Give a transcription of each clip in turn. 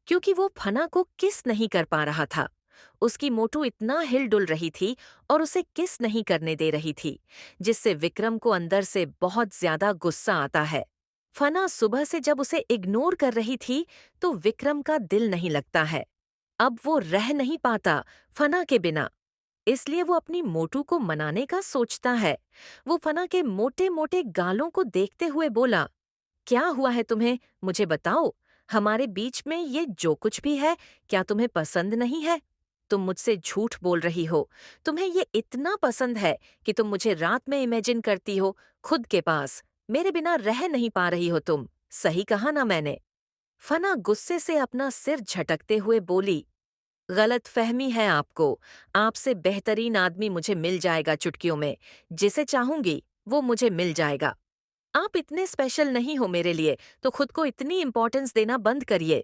क्योंकि वो फना को किस नहीं कर पा रहा था। उसकी मोटू इतना हिल-डुल रही थी और उसे किस नहीं करने दे रही थी, जिससे विक्रम को अंदर से बहुत ज्यादा गुस्सा आता है। फना सुबह से जब उसे इग्नोर कर रही थी, तो विक्रम का दिल नहीं लगता है। अब वो रह नहीं पाता फना के बिना, इसलिए वो अपनी मोटू को मनाने का सोचता है। वो फना के मोटे मोटे गालों को देखते हुए बोला, क्या हुआ है तुम्हें? मुझे बताओ। हमारे बीच में ये जो कुछ भी है, क्या तुम्हें पसंद नहीं है? तुम मुझसे झूठ बोल रही हो। तुम्हें ये इतना पसंद है कि तुम मुझे रात में इमेजिन करती हो खुद के पास। मेरे बिना रह नहीं पा रही हो तुम। सही कहा ना मैंने? फना गुस्से से अपना सिर झटकते हुए बोली, गलत फहमी है आपको। आपसे बेहतरीन आदमी मुझे मिल जाएगा चुटकियों में। जिसे चाहूंगी वो मुझे मिल जाएगा। आप इतने स्पेशल नहीं हो मेरे लिए, तो खुद को इतनी इम्पोर्टेंस देना बंद करिए।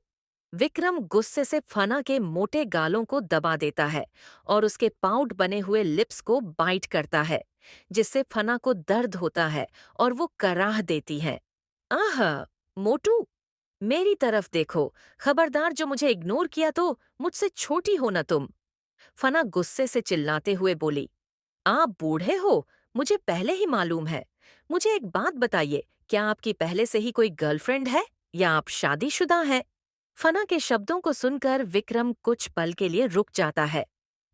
विक्रम गुस्से से फना के मोटे गालों को दबा देता है और उसके पाउट बने हुए लिप्स को बाइट करता है, जिससे फना को दर्द होता है और वो कराह देती है। आह! मोटू, मेरी तरफ देखो। खबरदार, जो मुझे इग्नोर किया तो मुझसे छोटी हो न तुम। फना गुस्से से चिल्लाते हुए बोली, आप बूढ़े हो, मुझे पहले ही मालूम है। मुझे एक बात बताइए, क्या आपकी पहले से ही कोई गर्लफ्रेंड है या आप शादीशुदा हैं? फना के शब्दों को सुनकर विक्रम कुछ पल के लिए रुक जाता है।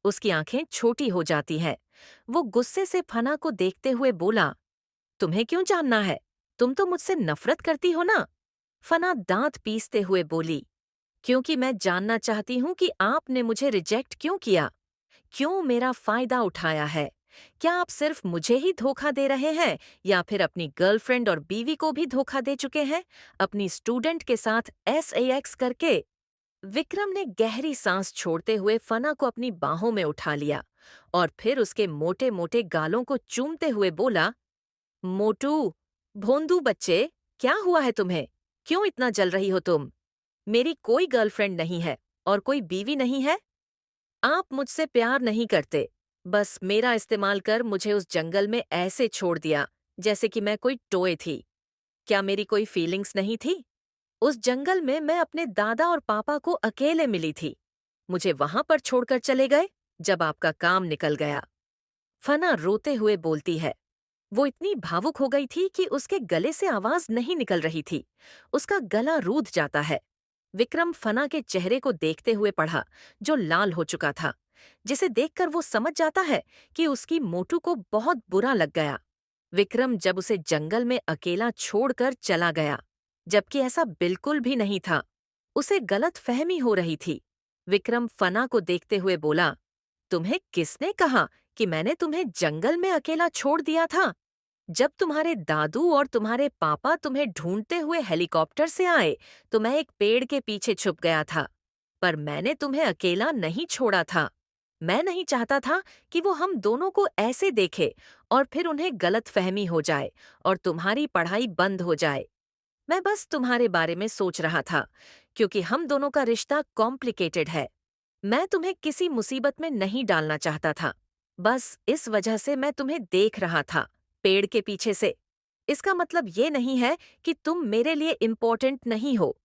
उसकी आंखें छोटी हो जाती हैं। वो गुस्से से फना को देखते हुए बोला, तुम्हें क्यों जानना है? तुम तो मुझसे नफरत करती हो ना? फना दांत पीसते हुए बोली, क्योंकि मैं जानना चाहती हूँ कि आपने मुझे रिजेक्ट क्यों किया। क्यों मेरा फायदा उठाया है? क्या आप सिर्फ मुझे ही धोखा दे रहे हैं या फिर अपनी गर्लफ्रेंड और बीवी को भी धोखा दे चुके हैं, अपनी स्टूडेंट के साथ SAX करके? विक्रम ने गहरी सांस छोड़ते हुए फना को अपनी बाहों में उठा लिया और फिर उसके मोटे मोटे गालों को चूमते हुए बोला, मोटू, भोंदू बच्चे, क्या हुआ है तुम्हें? क्यों इतना जल रही हो तुम? मेरी कोई गर्लफ्रेंड नहीं है और कोई बीवी नहीं है। आप मुझसे प्यार नहीं करते। बस मेरा इस्तेमाल कर मुझे उस जंगल में ऐसे छोड़ दिया, जैसे कि मैं कोई टॉय थी। क्या मेरी कोई फीलिंग्स नहीं थी? उस जंगल में मैं अपने दादा और पापा को अकेले मिली थी। मुझे वहां पर छोड़कर चले गए जब आपका काम निकल गया। फना रोते हुए बोलती है। वो इतनी भावुक हो गई थी कि उसके गले से आवाज नहीं निकल रही थी। उसका गला रूंध जाता है। विक्रम फना के चेहरे को देखते हुए पढ़ा, जो लाल हो चुका था, जिसे देखकर वो समझ जाता है कि उसकी मोटू को बहुत बुरा लग गया। विक्रम जब उसे जंगल में अकेला छोड़कर चला गया, जबकि ऐसा बिल्कुल भी नहीं था। उसे गलत फहमी हो रही थी। विक्रम फना को देखते हुए बोला, तुम्हें किसने कहा कि मैंने तुम्हें जंगल में अकेला छोड़ दिया था? जब तुम्हारे दादू और तुम्हारे पापा तुम्हें ढूंढते हुए हेलीकॉप्टर से आए, तो मैं एक पेड़ के पीछे छुप गया था। पर मैंने तुम्हें अकेला नहीं छोड़ा था। मैं नहीं चाहता था कि वो हम दोनों को ऐसे देखे और फिर उन्हें गलतफहमी हो जाए और तुम्हारी पढ़ाई बंद हो जाए। मैं बस तुम्हारे बारे में सोच रहा था, क्योंकि हम दोनों का रिश्ता कॉम्प्लिकेटेड है। मैं तुम्हें किसी मुसीबत में नहीं डालना चाहता था। बस इस वजह से मैं तुम्हें देख रहा था, पेड़ के पीछे से। इसका मतलब ये नहीं है कि तुम मेरे लिए इम्पोर्टेंट नहीं हो।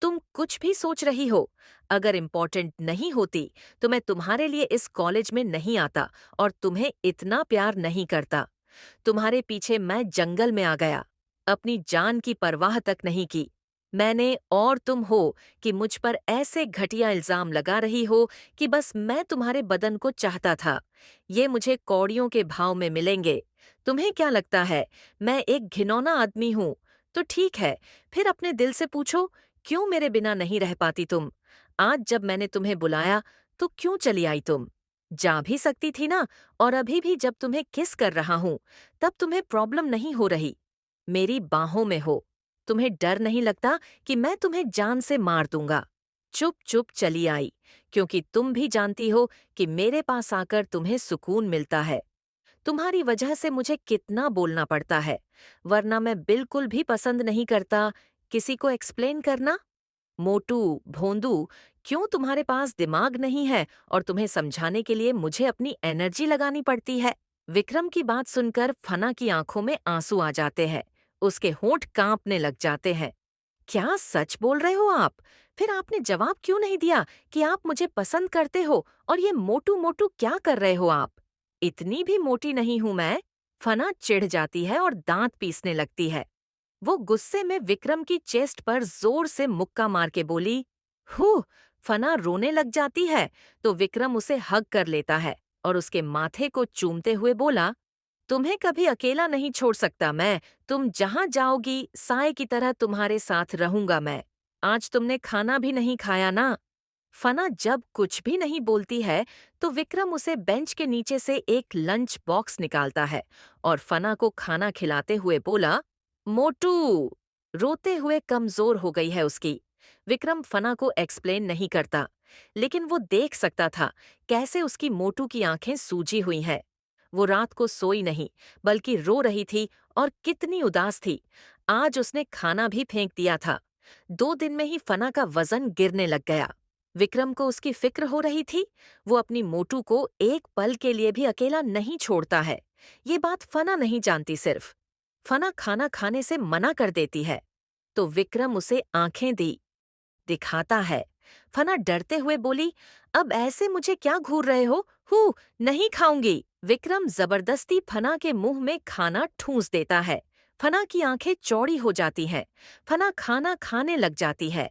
तुम कुछ भी सोच रही हो। अगर इम्पोर्टेंट नहीं होती, तो मैं तुम्हारे लिए इस कॉलेज में नहीं आता और तुम्हें इतना प्यार नहीं करता। तुम्हारे पीछे मैं जंगल में आ गया, अपनी जान की परवाह तक नहीं की। मैंने और तुम हो कि मुझ पर ऐसे घटिया इल्जाम लगा रही हो कि बस मैं तुम्हारे बदन को चाहता था। ये मुझे कौड़ियों के भाव में मिलेंगे। तुम्हें क्या लगता है मैं एक घिनौना आदमी हूँ? तो ठीक है, फिर अपने दिल से पूछो, क्यों मेरे बिना नहीं रह पाती तुम? आज जब मैंने तुम्हें बुलाया, तो क्यों चली आई तुम? जा भी सकती थी ना। और अभी भी जब तुम्हें किस कर रहा हूँ, तब तुम्हें प्रॉब्लम नहीं हो रही। मेरी बाहों में हो। तुम्हें डर नहीं लगता कि मैं तुम्हें जान से मार दूंगा? चुप चुप चली आई, क्योंकि तुम भी जानती हो कि मेरे पास आकर तुम्हें सुकून मिलता है। तुम्हारी वजह से मुझे कितना बोलना पड़ता है, वरना मैं बिल्कुल भी पसंद नहीं करता किसी को एक्सप्लेन करना। मोटू, भोंदू, क्यों तुम्हारे पास दिमाग नहीं है और तुम्हें समझाने के लिए मुझे अपनी एनर्जी लगानी पड़ती है? विक्रम की बात सुनकर फना की आंखों में आंसू आ जाते हैं। उसके होंठ कांपने लग जाते हैं। क्या सच बोल रहे हो आप? फिर आपने जवाब क्यों नहीं दिया कि आप मुझे पसंद करते हो और ये मोटू मोटू क्या कर रहे हो आप? इतनी भी मोटी नहीं हूं मैं। फना चिढ़ जाती है और दांत पीसने लगती है। वो गुस्से में विक्रम की चेस्ट पर जोर से मुक्का मार के बोली, हूँ। फना रोने लग जाती है तो विक्रम उसे हग कर लेता है और उसके माथे को चूमते हुए बोला, तुम्हें कभी अकेला नहीं छोड़ सकता मैं। तुम जहां जाओगी साए की तरह तुम्हारे साथ रहूंगा मैं। आज तुमने खाना भी नहीं खाया ना। फना जब कुछ भी नहीं बोलती है तो विक्रम उसे बेंच के नीचे से एक लंच बॉक्स निकालता है और फना को खाना खिलाते हुए बोला, मोटू। रोते हुए कमजोर हो गई है उसकी। विक्रम फना को एक्सप्लेन नहीं करता, लेकिन वो देख सकता था कैसे उसकी मोटू की आंखें सूजी हुई हैं। वो रात को सोई नहीं, बल्कि रो रही थी और कितनी उदास थी। आज उसने खाना भी फेंक दिया था। 2 दिन में ही फना का वजन गिरने लग गया। विक्रम को उसकी फिक्र हो रही थी। वो अपनी मोटू को एक पल के लिए भी अकेला नहीं छोड़ता है। ये बात फना नहीं जानती सिर्फ। फना खाना खाने से मना कर देती है तो विक्रम उसे आंखें दिखाता है। फना डरते हुए बोली, अब ऐसे मुझे क्या घूर रहे हो? हूँ, नहीं खाऊंगी। विक्रम जबरदस्ती फना के मुंह में खाना ठूंस देता है। फना की आंखें चौड़ी हो जाती हैं। फना खाना खाने लग जाती है।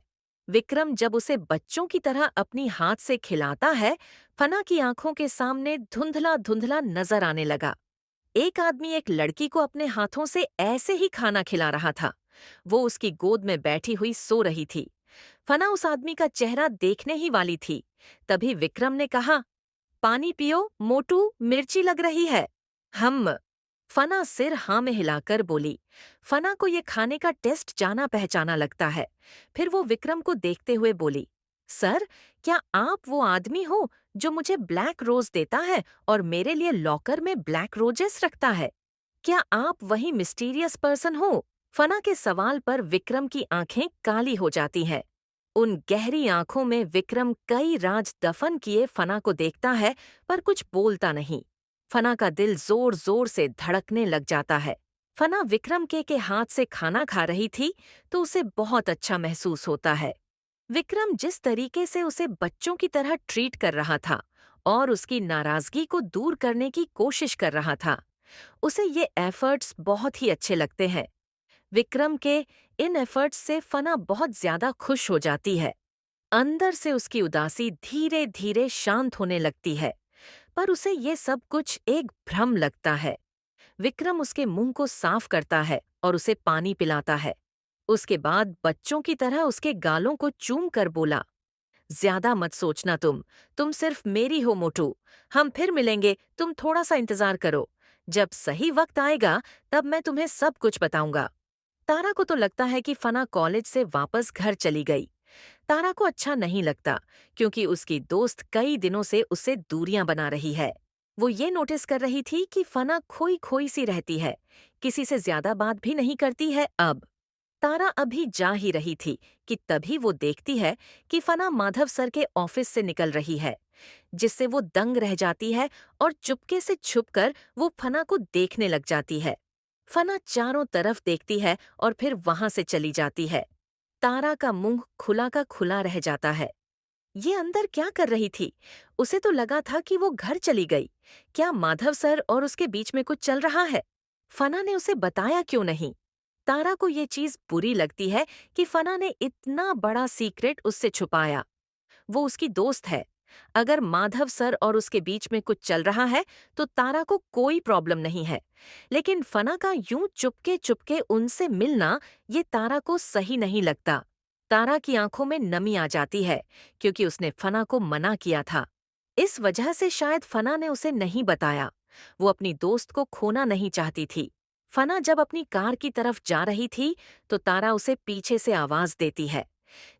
विक्रम जब उसे बच्चों की तरह अपनी हाथ से खिलाता है, फना की आंखों के सामने धुंधला धुंधला नजर आने लगा। एक आदमी एक लड़की को अपने हाथों से ऐसे ही खाना खिला रहा था। वो उसकी गोद में बैठी हुई सो रही थी। फना उस आदमी का चेहरा देखने ही वाली थी। तभी विक्रम ने कहा, पानी पियो मोटू, मिर्ची लग रही है। हम। फना सिर हाँ में हिलाकर बोली। फना को ये खाने का टेस्ट जाना पहचाना लगता है। फिर वो विक्रम को देखते हुए बोली, सर, क्या आप वो आदमी हो जो मुझे ब्लैक रोज देता है और मेरे लिए लॉकर में ब्लैक रोजेस रखता है? क्या आप वही मिस्टीरियस पर्सन हो? फना के सवाल पर विक्रम की आंखें काली हो जाती हैं। उन गहरी आंखों में विक्रम कई राज दफन किए फना को देखता है, पर कुछ बोलता नहीं। फना का दिल जोर जोर से धड़कने लग जाता है। फना विक्रम के हाथ से खाना खा रही थी तो उसे बहुत अच्छा महसूस होता है। विक्रम जिस तरीके से उसे बच्चों की तरह ट्रीट कर रहा था और उसकी नाराजगी को दूर करने की कोशिश कर रहा था, उसे ये एफर्ट्स बहुत ही अच्छे लगते हैं। विक्रम के इन एफर्ट्स से फना बहुत ज्यादा खुश हो जाती है। अंदर से उसकी उदासी धीरे धीरे शांत होने लगती है, पर उसे ये सब कुछ एक भ्रम लगता है। विक्रम उसके मुंह को साफ करता है और उसे पानी पिलाता है। उसके बाद बच्चों की तरह उसके गालों को चूम कर बोला, ज्यादा मत सोचना तुम सिर्फ मेरी हो मोटू। हम फिर मिलेंगे, तुम थोड़ा सा इंतजार करो। जब सही वक्त आएगा तब मैं तुम्हें सब कुछ बताऊंगा। तारा को तो लगता है कि फना कॉलेज से वापस घर चली गई। तारा को अच्छा नहीं लगता क्योंकि उसकी दोस्त कई दिनों से उससे दूरियां बना रही है। वो ये नोटिस कर रही थी कि फना खोई खोई सी रहती है, किसी से ज्यादा बात भी नहीं करती है अब। तारा अभी जा ही रही थी कि तभी वो देखती है कि फना माधव सर के ऑफिस से निकल रही है, जिससे वो दंग रह जाती है और चुपके से छुपकर वो फना को देखने लग जाती है। फना चारों तरफ देखती है और फिर वहां से चली जाती है। तारा का मुंह खुला का खुला रह जाता है। ये अंदर क्या कर रही थी? उसे तो लगा था कि वो घर चली गई। क्या माधव सर और उसके बीच में कुछ चल रहा है? फना ने उसे बताया क्यों नहीं? तारा को ये चीज बुरी लगती है कि फना ने इतना बड़ा सीक्रेट उससे छुपाया। वो उसकी दोस्त है। अगर माधव सर और उसके बीच में कुछ चल रहा है तो तारा को कोई प्रॉब्लम नहीं है, लेकिन फना का यूं चुपके चुपके उनसे मिलना ये तारा को सही नहीं लगता। तारा की आंखों में नमी आ जाती है क्योंकि उसने फना को मना किया था। इस वजह से शायद फना ने उसे नहीं बताया। वो अपनी दोस्त को खोना नहीं चाहती थी। फना जब अपनी कार की तरफ जा रही थी तो तारा उसे पीछे से आवाज देती है,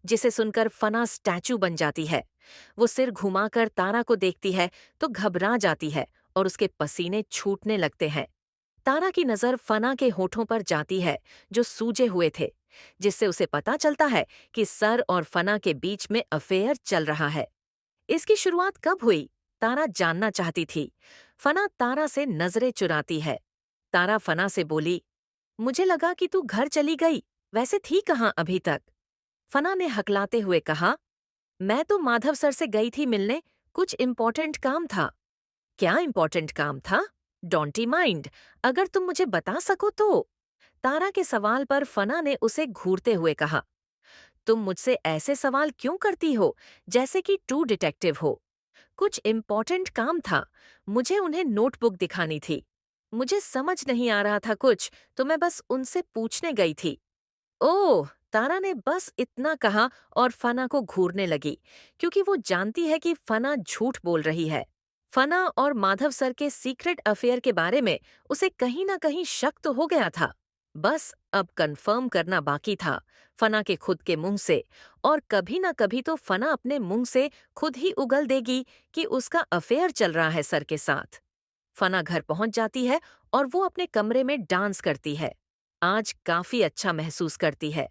जिसे सुनकर फना स्टैचू बन जाती है। वो सिर घुमाकर तारा को देखती है तो घबरा जाती है और उसके पसीने छूटने लगते हैं। तारा की नजर फना के होठों पर जाती है जो सूजे हुए थे, जिससे उसे पता चलता है कि सर और फना के बीच में अफेयर चल रहा है। इसकी शुरुआत कब हुई? तारा जानना चाहती थी। फना तारा से नजरें चुराती है। तारा फना से बोली, मुझे लगा कि तू घर चली गई। वैसे थी कहाँ अभी तक? फना ने हकलाते हुए कहा, मैं तो माधव सर से गई थी मिलने, कुछ इम्पोर्टेंट काम था। क्या इम्पोर्टेंट काम था? डोंटी माइंड, अगर तुम मुझे बता सको तो। तारा के सवाल पर फना ने उसे घूरते हुए कहा, तुम मुझसे ऐसे सवाल क्यों करती हो जैसे कि ट्रू डिटेक्टिव हो? कुछ इम्पोर्टेंट काम था, मुझे उन्हें नोटबुक दिखानी थी। मुझे समझ नहीं आ रहा था कुछ, तो मैं बस उनसे पूछने गई थी। ओह! तारा ने बस इतना कहा और फना को घूरने लगी, क्योंकि वो जानती है कि फना झूठ बोल रही है। फना और माधव सर के सीक्रेट अफेयर के बारे में उसे कहीं न कहीं शक तो हो गया था। बस अब कंफर्म करना बाकी था, फना के खुद के मुंह से, और कभी न कभी तो फना अपने मुंह से खुद ही उगल देगी कि उसका अफेयर चल रहा है सर के साथ। फना घर पहुंच जाती है और वो अपने कमरे में डांस करती है। आज काफी अच्छा महसूस करती है।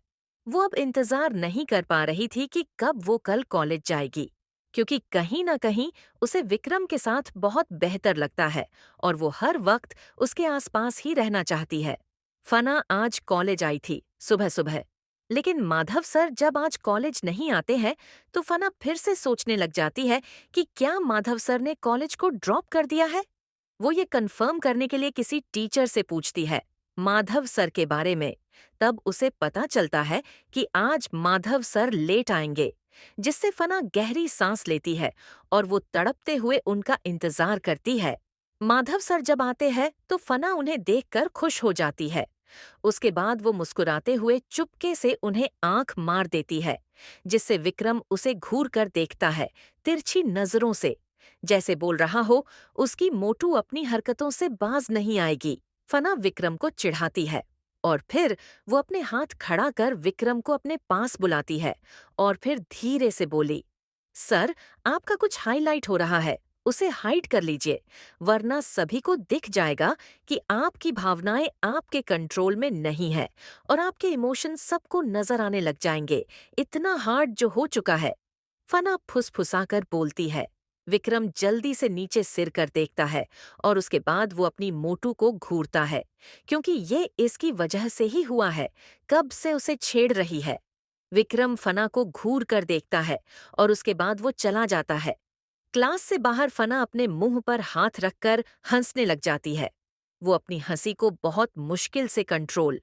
वो अब इंतजार नहीं कर पा रही थी कि कब वो कल कॉलेज जाएगी, क्योंकि कहीं ना कहीं उसे विक्रम के साथ बहुत बेहतर लगता है और वो हर वक्त उसके आसपास ही रहना चाहती है। फना आज कॉलेज आई थी सुबह सुबह, लेकिन माधव सर जब आज कॉलेज नहीं आते हैं तो फना फिर से सोचने लग जाती है कि क्या माधव सर ने कॉलेज को ड्रॉप कर दिया है। वो ये कंफर्म करने के लिए किसी टीचर से पूछती है माधव सर के बारे में। तब उसे पता चलता है कि आज माधव सर लेट आएंगे, जिससे फना गहरी सांस लेती है और वो तड़पते हुए उनका इंतजार करती है। माधव सर जब आते हैं तो फना उन्हें देखकर खुश हो जाती है। उसके बाद वो मुस्कुराते हुए चुपके से उन्हें आंख मार देती है, जिससे विक्रम उसे घूर कर देखता है, तिरछी नजरों से, जैसे बोल रहा हो उसकी मोटू अपनी हरकतों से बाज नहीं आएगी। फना विक्रम को चिढ़ाती है और फिर वो अपने हाथ खड़ा कर विक्रम को अपने पास बुलाती है और फिर धीरे से बोली, सर, आपका कुछ हाईलाइट हो रहा है, उसे हाइड कर लीजिए, वरना सभी को दिख जाएगा कि आपकी भावनाएं आपके कंट्रोल में नहीं है और आपके इमोशन सबको नजर आने लग जाएंगे। इतना हार्ड जो हो चुका है। फना फुसफुसाकर बोलती है। विक्रम जल्दी से नीचे सिर कर देखता है और उसके बाद वो अपनी मोटू को घूरता है, क्योंकि ये इसकी वजह से ही हुआ है, कब से उसे छेड़ रही है। विक्रम फना को घूर कर देखता है और उसके बाद वो चला जाता है। क्लास से बाहर फना अपने मुंह पर हाथ रखकर हंसने लग जाती है। वो अपनी हंसी को बहुत मुश्किल से कंट्रोल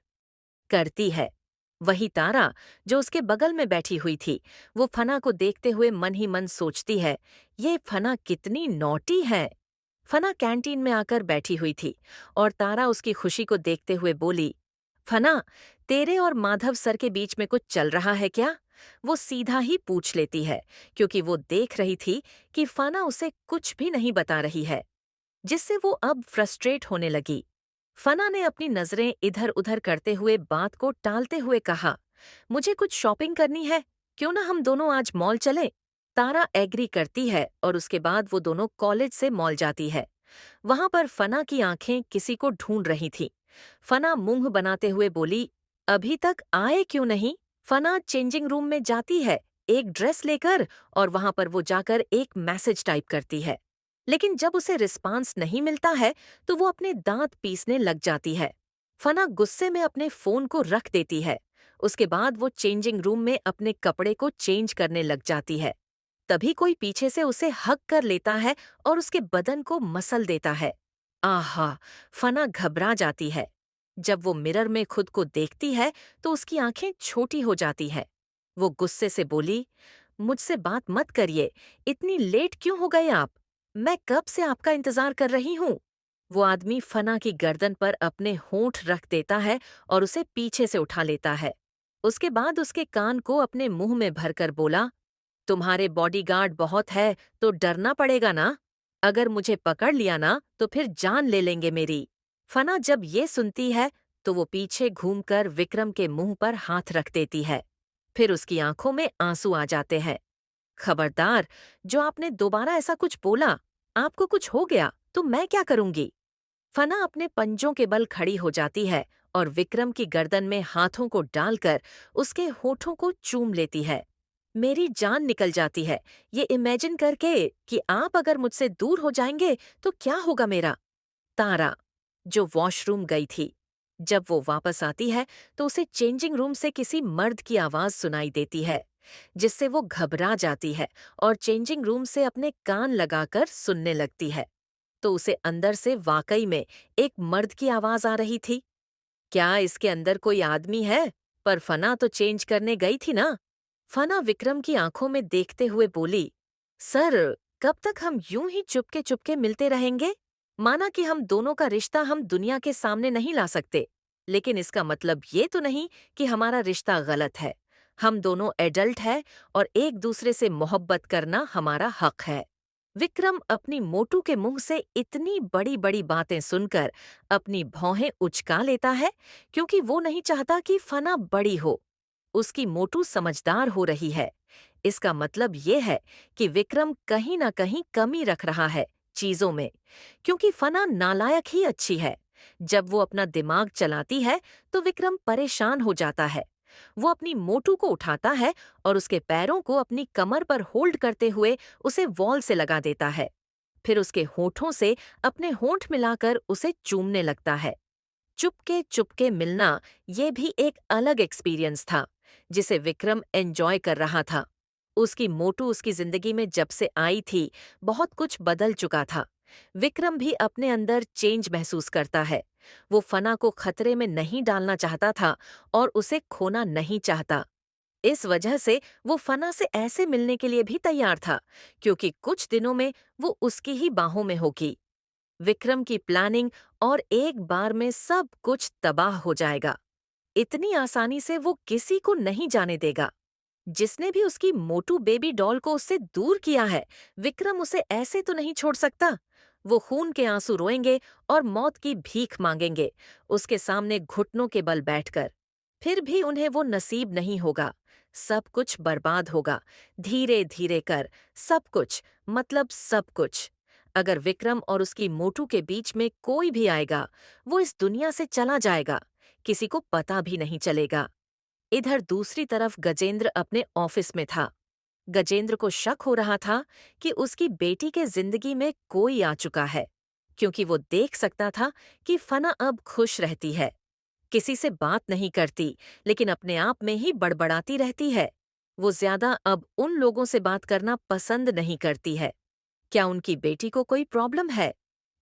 करती है। वही तारा, जो उसके बगल में बैठी हुई थी, वो फना को देखते हुए मन ही मन सोचती है, ये फना कितनी नॉटी है। फना कैंटीन में आकर बैठी हुई थी और तारा उसकी खुशी को देखते हुए बोली, फना, तेरे और माधव सर के बीच में कुछ चल रहा है क्या? वो सीधा ही पूछ लेती है, क्योंकि वो देख रही थी कि फना उसे कुछ भी नहीं बता रही है, जिससे वो अब फ्रस्ट्रेट होने लगी। फना ने अपनी नजरें इधर-उधर करते हुए बात को टालते हुए कहा, मुझे कुछ शॉपिंग करनी है, क्यों ना हम दोनों आज मॉल चलें? तारा एग्री करती है और उसके बाद वो दोनों कॉलेज से मॉल जाती है। वहां पर फना की आंखें किसी को ढूंढ रही थीं। फना मुंह बनाते हुए बोली, अभी तक आए क्यों नहीं? फना चेंजिंग रूम में जाती है एक ड्रेस लेकर और वहां पर वो जाकर एक मैसेज टाइप करती है। लेकिन जब उसे रिस्पांस नहीं मिलता है तो वो अपने दांत पीसने लग जाती है। फना गुस्से में अपने फोन को रख देती है। उसके बाद वो चेंजिंग रूम में अपने कपड़े को चेंज करने लग जाती है। तभी कोई पीछे से उसे हग कर लेता है और उसके बदन को मसल देता है। आहा! फना घबरा जाती है। जब वो मिरर में खुद को देखती है तो उसकी आंखें छोटी हो जाती हैं। वो गुस्से से बोली, मुझसे बात मत करिए, इतनी लेट क्यों हो गए आप? मैं कब से आपका इंतजार कर रही हूँ। वो आदमी फना की गर्दन पर अपने होंठ रख देता है और उसे पीछे से उठा लेता है। उसके बाद उसके कान को अपने मुंह में भरकर बोला, तुम्हारे बॉडीगार्ड बहुत है तो डरना पड़ेगा ना? अगर मुझे पकड़ लिया ना तो फिर जान ले लेंगे मेरी। फना जब ये सुनती है तो वो पीछे घूमकर विक्रम के मुंह पर हाथ रख देती है। फिर उसकी आंखों में आंसू आ जाते हैं। खबरदार, जो आपने दोबारा ऐसा कुछ बोला, आपको कुछ हो गया तो मैं क्या करूंगी? फना अपने पंजों के बल खड़ी हो जाती है और विक्रम की गर्दन में हाथों को डालकर उसके होठों को चूम लेती है। मेरी जान निकल जाती है ये इमेजिन करके कि आप अगर मुझसे दूर हो जाएंगे तो क्या होगा मेरा। तारा, जो वॉशरूम गई थी, जब वो वापस आती है तो उसे चेंजिंग रूम से किसी मर्द की आवाज सुनाई देती है, जिससे वो घबरा जाती है और चेंजिंग रूम से अपने कान लगाकर सुनने लगती है। तो उसे अंदर से वाकई में एक मर्द की आवाज आ रही थी। क्या इसके अंदर कोई आदमी है? पर फना तो चेंज करने गई थी ना। फना विक्रम की आंखों में देखते हुए बोली, सर, कब तक हम यूं ही चुपके चुपके मिलते रहेंगे? माना कि हम दोनों का रिश्ता हम दुनिया के सामने नहीं ला सकते, लेकिन इसका मतलब ये तो नहीं कि हमारा रिश्ता गलत है। हम दोनों एडल्ट हैं और एक दूसरे से मोहब्बत करना हमारा हक है। विक्रम अपनी मोटू के मुंह से इतनी बड़ी बड़ी बातें सुनकर अपनी भौहें उचका लेता है, क्योंकि वो नहीं चाहता कि फना बड़ी हो। उसकी मोटू समझदार हो रही है। इसका मतलब ये है कि विक्रम कहीं ना कहीं कमी रख रहा है चीजों में, क्योंकि फना नालायक ही अच्छी है। जब वो अपना दिमाग चलाती है तो विक्रम परेशान हो जाता है। वो अपनी मोटू को उठाता है और उसके पैरों को अपनी कमर पर होल्ड करते हुए उसे वॉल से लगा देता है। फिर उसके होठों से अपने होंठ मिलाकर उसे चूमने लगता है। चुपके चुपके मिलना ये भी एक अलग एक्सपीरियंस था, जिसे विक्रम एंजॉय कर रहा था। उसकी मोटू उसकी जिंदगी में जब से आई थी, बहुत कुछ बदल चुका था। विक्रम भी अपने अंदर चेंज महसूस करता है। वो फना को खतरे में नहीं डालना चाहता था और उसे खोना नहीं चाहता। इस वजह से वो फना से ऐसे मिलने के लिए भी तैयार था, क्योंकि कुछ दिनों में वो उसकी ही बाहों में होगी। विक्रम की प्लानिंग और एक बार में सब कुछ तबाह हो जाएगा। इतनी आसानी से वो किसी को नहीं जाने देगा। जिसने भी उसकी मोटू बेबी डॉल को उससे दूर किया है, विक्रम उसे ऐसे तो नहीं छोड़ सकता। वो खून के आंसू रोएंगे और मौत की भीख मांगेंगे, उसके सामने घुटनों के बल बैठकर। फिर भी उन्हें वो नसीब नहीं होगा। सब कुछ बर्बाद होगा, धीरे धीरे कर, सब कुछ, मतलब सब कुछ। अगर विक्रम और उसकी मोटू के बीच में कोई भी आएगा, वो इस दुनिया से चला जाएगा, किसी को पता भी नहीं चलेगा। इधर दूसरी तरफ गजेंद्र अपने ऑफिस में था। गजेंद्र को शक हो रहा था कि उसकी बेटी के जिंदगी में कोई आ चुका है, क्योंकि वो देख सकता था कि फना अब खुश रहती है, किसी से बात नहीं करती, लेकिन अपने आप में ही बड़बड़ाती रहती है। वो ज्यादा अब उन लोगों से बात करना पसंद नहीं करती है। क्या उनकी बेटी को कोई प्रॉब्लम है?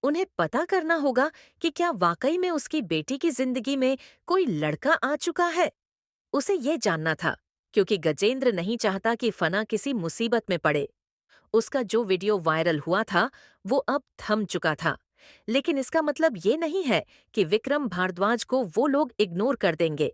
उन्हें पता करना होगा कि क्या वाकई में उसकी बेटी की जिंदगी में कोई लड़का आ चुका है। उसे ये जानना था, क्योंकि गजेंद्र नहीं चाहता कि फना किसी मुसीबत में पड़े। उसका जो वीडियो वायरल हुआ था, वो अब थम चुका था। लेकिन इसका मतलब ये नहीं है कि विक्रम भारद्वाज को वो लोग इग्नोर कर देंगे।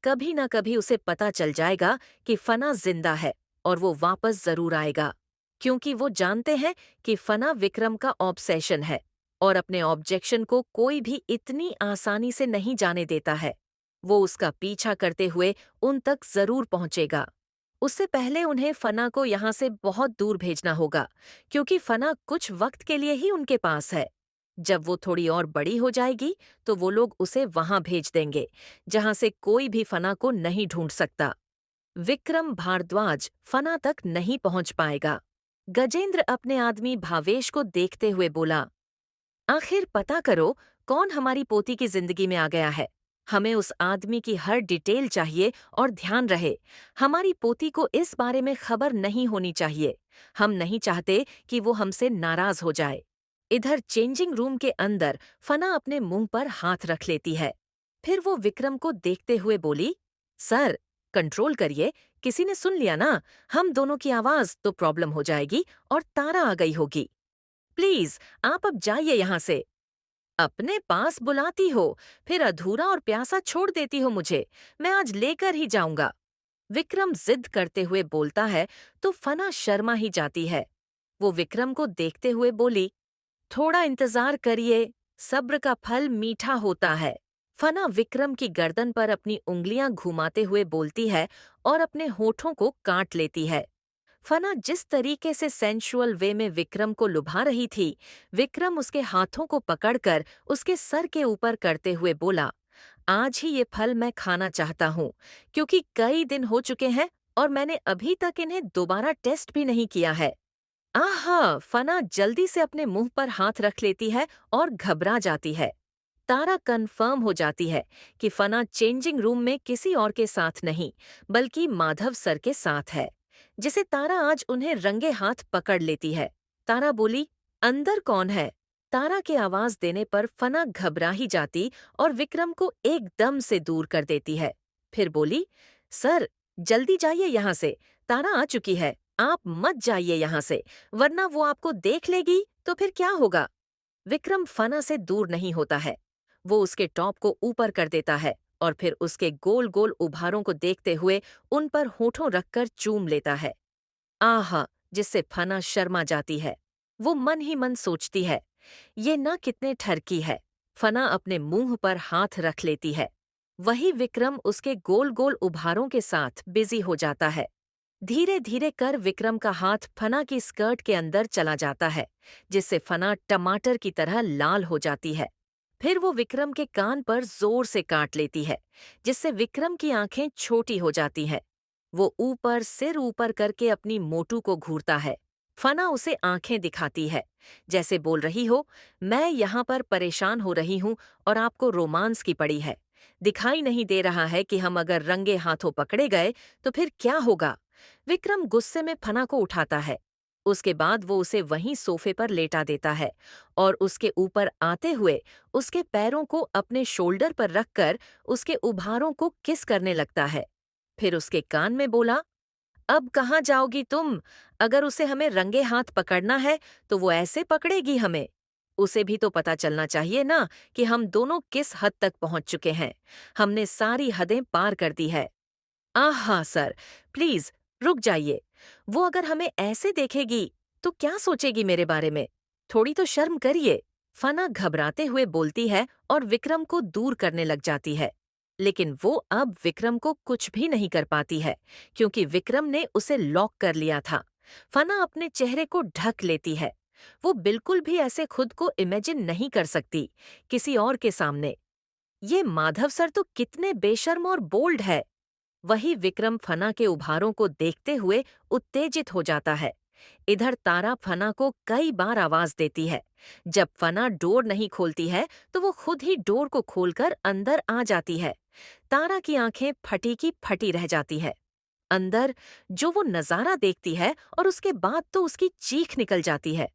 कभी ना कभी उसे पता चल जाएगा कि फना जिंदा है और वो वापस जरूर आएगा, क्योंकि वो जानते हैं कि फना विक्रम का ऑब्सेशन है और अपने ऑब्जेक्शन को कोई भी इतनी आसानी से नहीं जाने देता है। वो उसका पीछा करते हुए उन तक जरूर पहुंचेगा। उससे पहले उन्हें फना को यहाँ से बहुत दूर भेजना होगा, क्योंकि फना कुछ वक्त के लिए ही उनके पास है। जब वो थोड़ी और बड़ी हो जाएगी तो वो लोग उसे वहां भेज देंगे, जहां से कोई भी फना को नहीं ढूंढ सकता। विक्रम भारद्वाज फना तक नहीं पहुंच पाएगा। गजेंद्र अपने आदमी भावेश को देखते हुए बोला, आखिर पता करो कौन हमारी पोती की जिंदगी में आ गया है। हमें उस आदमी की हर डिटेल चाहिए और ध्यान रहे, हमारी पोती को इस बारे में खबर नहीं होनी चाहिए। हम नहीं चाहते कि वो हमसे नाराज हो जाए। इधर चेंजिंग रूम के अंदर फना अपने मुंह पर हाथ रख लेती है। फिर वो विक्रम को देखते हुए बोली, सर, कंट्रोल करिए, किसी ने सुन लिया ना, हम दोनों की आवाज तो प्रॉब्लम हो जाएगी और तारा आ गई होगी। प्लीज, आप अब जाइए यहाँ से। अपने पास बुलाती हो, फिर अधूरा और प्यासा छोड़ देती हो मुझे। मैं आज लेकर ही जाऊंगा। विक्रम जिद करते हुए बोलता है तो फना शर्मा ही जाती है। वो विक्रम को देखते हुए बोली, थोड़ा इंतजार करिए, सब्र का फल मीठा होता है। फना विक्रम की गर्दन पर अपनी उंगलियां घुमाते हुए बोलती है और अपने होठों को काट लेती है। फना जिस तरीके से सेंशुअल वे में विक्रम को लुभा रही थी, विक्रम उसके हाथों को पकड़कर उसके सर के ऊपर करते हुए बोला, आज ही ये फल मैं खाना चाहता हूँ, क्योंकि कई दिन हो चुके हैं और मैंने अभी तक इन्हें दोबारा टेस्ट भी नहीं किया है। आहा! फना जल्दी से अपने मुंह पर हाथ रख लेती है और घबरा जाती है। तारा कंफर्म हो जाती है कि फना चेंजिंग रूम में किसी और के साथ नहीं, बल्कि माधव सर के साथ है, जिसे तारा आज उन्हें रंगे हाथ पकड़ लेती है। तारा बोली, अंदर कौन है? तारा के आवाज देने पर फना घबरा ही जाती और विक्रम को एकदम से दूर कर देती है। फिर बोली, सर, जल्दी जाइए यहाँ से, तारा आ चुकी है, आप मत जाइए यहाँ से, वरना वो आपको देख लेगी तो फिर क्या होगा? विक्रम फना से दूर नहीं होता है। वो उसके टॉप को ऊपर कर देता है और फिर उसके गोल गोल उभारों को देखते हुए उन पर होठों रखकर चूम लेता है। आहा! जिससे फना शर्मा जाती है। वो मन ही मन सोचती है, ये न कितने ठरकी है। फना अपने मुंह पर हाथ रख लेती है। वही विक्रम उसके गोल गोल उभारों के साथ बिजी हो जाता है। धीरे धीरे कर विक्रम का हाथ फना की स्कर्ट के अंदर चला जाता है, जिससे फना टमाटर की तरह लाल हो जाती है। फिर वो विक्रम के कान पर जोर से काट लेती है, जिससे विक्रम की आंखें छोटी हो जाती हैं। वो सिर ऊपर करके अपनी मोटू को घूरता है। फना उसे आंखें दिखाती है, जैसे बोल रही हो, मैं यहाँ पर परेशान हो रही हूँ और आपको रोमांस की पड़ी है। दिखाई नहीं दे रहा है कि हम अगर रंगे हाथों पकड़े गए तो फिर क्या होगा? विक्रम गुस्से में फना को उठाता है। उसके बाद वो उसे वहीं सोफे पर लेटा देता है और उसके ऊपर आते हुए उसके पैरों को अपने शोल्डर पर रखकर उसके उभारों को किस करने लगता है। फिर उसके कान में बोला, अब कहाँ जाओगी तुम? अगर उसे हमें रंगे हाथ पकड़ना है तो वो ऐसे पकड़ेगी हमें। उसे भी तो पता चलना चाहिए ना कि हम दोनों किस हद तक पहुंच चुके हैं। हमने सारी हदें पार कर दी है। आहा सर, प्लीज रुक जाइए। वो अगर हमें ऐसे देखेगी तो क्या सोचेगी मेरे बारे में? थोड़ी तो शर्म करिए। फना घबराते हुए बोलती है और विक्रम को दूर करने लग जाती है। लेकिन वो अब विक्रम को कुछ भी नहीं कर पाती है, क्योंकि विक्रम ने उसे लॉक कर लिया था। फना अपने चेहरे को ढक लेती है। वो बिल्कुल भी ऐसे खुद को इमेजिन नहीं कर सकती किसी और के सामने। ये माधव सर तो कितने बेशर्म और बोल्ड है। वही विक्रम फना के उभारों को देखते हुए उत्तेजित हो जाता है। इधर तारा फना को कई बार आवाज देती है। जब फना डोर नहीं खोलती है तो वो खुद ही डोर को खोलकर अंदर आ जाती है। तारा की आंखें फटी की फटी रह जाती है। अंदर जो वो नजारा देखती है और उसके बाद तो उसकी चीख निकल जाती है।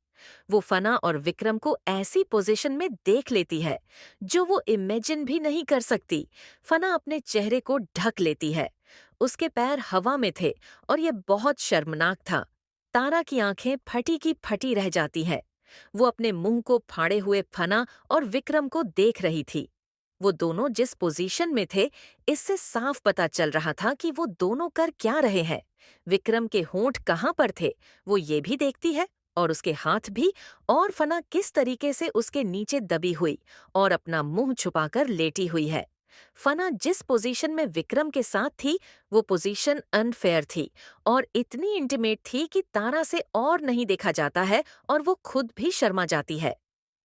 वो फना और विक्रम को ऐसी पोजीशन में देख लेती है जो वो इमेजिन भी नहीं कर सकती। फना अपने चेहरे को ढक लेती है। उसके पैर हवा में थे और ये बहुत शर्मनाक था। तारा की आंखें फटी की फटी रह जाती हैं। वो अपने मुंह को फाड़े हुए फना और विक्रम को देख रही थी। वो दोनों जिस पोजीशन में थे, इससे साफ पता चल रहा था कि वो दोनों कर क्या रहे हैं। विक्रम के होंठ कहाँ पर थे, वो ये भी देखती है, और उसके हाथ भी, और फना किस तरीके से उसके नीचे दबी हुई और अपना मुंह छुपाकर लेटी हुई है। फना जिस पोजीशन में विक्रम के साथ थी, वो पोजीशन अनफेयर थी और इतनी इंटीमेट थी कि तारा से और नहीं देखा जाता है और वो खुद भी शर्मा जाती है।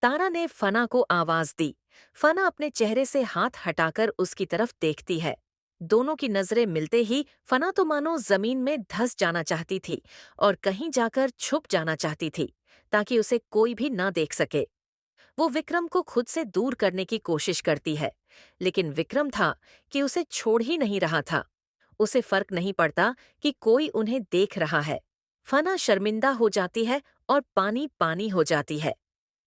तारा ने फना को आवाज दी। फना अपने चेहरे से हाथ हटाकर उसकी तरफ देखती है। दोनों की नजरें मिलते ही फना तो मानो जमीन में धंस जाना चाहती थी और कहीं जाकर छुप जाना चाहती थी, ताकि उसे कोई भी ना देख सके। वो विक्रम को खुद से दूर करने की कोशिश करती है, लेकिन विक्रम था कि उसे छोड़ ही नहीं रहा था। उसे फर्क नहीं पड़ता कि कोई उन्हें देख रहा है। फना शर्मिंदा हो जाती है और पानी पानी हो जाती है।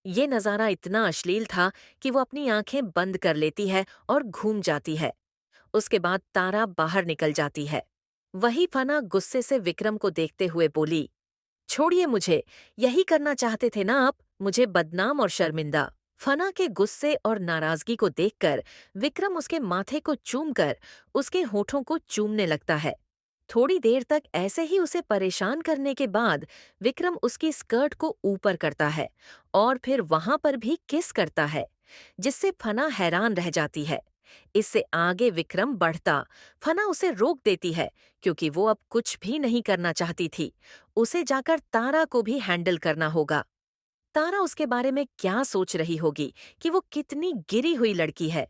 ये नज़ारा इतना अश्लील था कि वो अपनी आंखें बंद कर लेती है और घूम जाती है। उसके बाद तारा बाहर निकल जाती है। वही फना गुस्से से विक्रम को देखते हुए बोली, छोड़िए मुझे, यही करना चाहते थे ना आप, मुझे बदनाम और शर्मिंदा। फना के गुस्से और नाराजगी को देखकर विक्रम उसके माथे को चूमकर उसके होठों को चूमने लगता है। थोड़ी देर तक ऐसे ही उसे परेशान करने के बाद विक्रम उसकी स्कर्ट को ऊपर करता है और फिर वहां पर भी किस करता है, जिससे फना हैरान रह जाती है। इससे आगे विक्रम बढ़ता, फना उसे रोक देती है क्योंकि वो अब कुछ भी नहीं करना चाहती थी। उसे जाकर तारा को भी हैंडल करना होगा। तारा उसके बारे में क्या सोच रही होगी कि वो कितनी गिरी हुई लड़की है,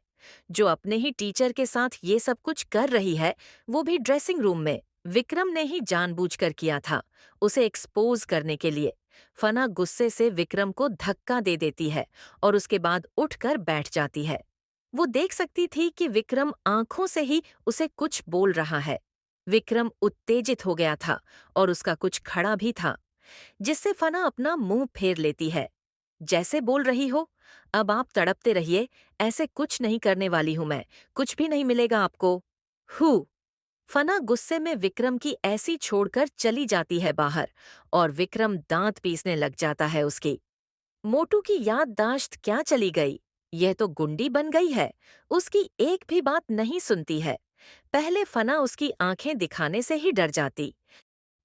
जो अपने ही टीचर के साथ ये सब कुछ कर रही है, वो भी ड्रेसिंग रूम में। विक्रम ने ही जानबूझकर किया था, उसे एक्सपोज करने के लिए। फना गुस्से से विक्रम को धक्का दे देती है और उसके बाद उठकर बैठ जाती है। वो देख सकती थी कि विक्रम आंखों से ही उसे कुछ बोल रहा है। विक्रम उत्तेजित हो गया था और उसका कुछ खड़ा भी था, जिससे फना अपना मुंह फेर लेती है, जैसे बोल रही हो, अब आप तड़पते रहिए, ऐसे कुछ नहीं करने वाली हूं मैं, कुछ भी नहीं मिलेगा आपको। हु फना गुस्से में विक्रम की ऐसी छोड़कर चली जाती है बाहर और विक्रम दांत पीसने लग जाता है उसकी। मोटू की याददाश्त क्या चली गई? यह तो गुंडी बन गई है, उसकी एक भी बात नहीं सुनती है। पहले फना उसकी आंखें दिखाने से ही डर जाती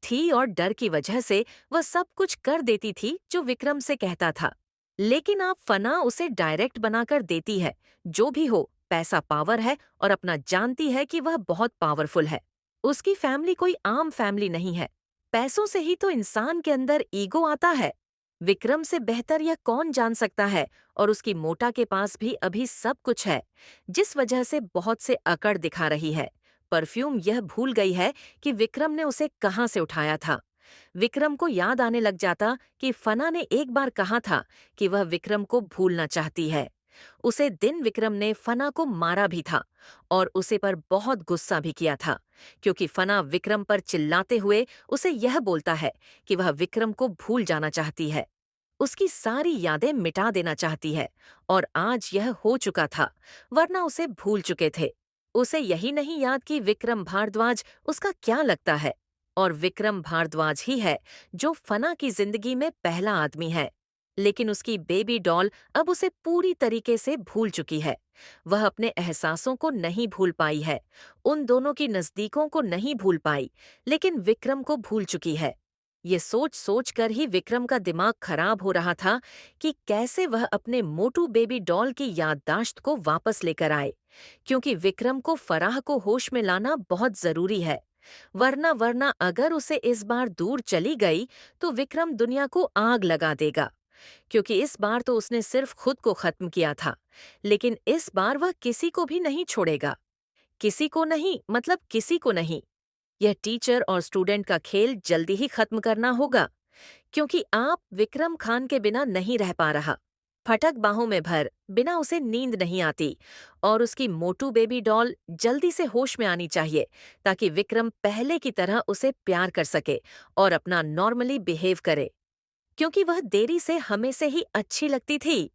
थी और डर की वजह से वह सब कुछ कर देती थी जो विक्रम से कहता था। लेकिन अब फना उसे डायरेक्ट बनाकर देती है। जो भी हो, पैसा पावर है और अपना जानती है कि वह बहुत पावरफुल है। उसकी फैमिली कोई आम फैमिली नहीं है। पैसों से ही तो इंसान के अंदर ईगो आता है। विक्रम से बेहतर यह कौन जान सकता है, और उसकी मोटा के पास भी अभी सब कुछ है, जिस वजह से बहुत से अकड़ दिखा रही है। परफ्यूम यह भूल गई है कि विक्रम ने उसे कहाँ से उठाया था। विक्रम को याद आने लग जाता कि फना ने एक बार कहा था कि वह विक्रम को भूलना चाहती है। उसे दिन विक्रम ने फना को मारा भी था और उसे पर बहुत गुस्सा भी किया था, क्योंकि फना विक्रम पर चिल्लाते हुए उसे यह बोलता है कि वह विक्रम को भूल जाना चाहती है, उसकी सारी यादें मिटा देना चाहती है। और आज यह हो चुका था, वरना उसे भूल चुके थे। उसे यही नहीं याद कि विक्रम भारद्वाज उसका क्या लगता है, और विक्रम भारद्वाज ही है जो फना की जिंदगी में पहला आदमी है। लेकिन उसकी बेबी डॉल अब उसे पूरी तरीके से भूल चुकी है। वह अपने एहसासों को नहीं भूल पाई है, उन दोनों की नज़दीकों को नहीं भूल पाई, लेकिन विक्रम को भूल चुकी है। ये सोच सोच कर ही विक्रम का दिमाग खराब हो रहा था कि कैसे वह अपने मोटू बेबी डॉल की याददाश्त को वापस लेकर आए, क्योंकि विक्रम को फराह को होश में लाना बहुत जरूरी है। वरना अगर उसे इस बार दूर चली गई तो विक्रम दुनिया को आग लगा देगा, क्योंकि इस बार तो उसने सिर्फ खुद को खत्म किया था, लेकिन इस बार वह किसी को भी नहीं छोड़ेगा। किसी को नहीं, मतलब किसी को नहीं। यह टीचर और स्टूडेंट का खेल जल्दी ही खत्म करना होगा, क्योंकि आप विक्रम खान के बिना नहीं रह पा रहा। फटक बाहों में भर, बिना उसे नींद नहीं आती, और उसकी मोटू बेबी डॉल जल्दी से होश में आनी चाहिए, ताकि विक्रम पहले की तरह उसे प्यार कर सके और अपना नॉर्मली बिहेव करे, क्योंकि वह देरी से हमें से ही अच्छी लगती थी।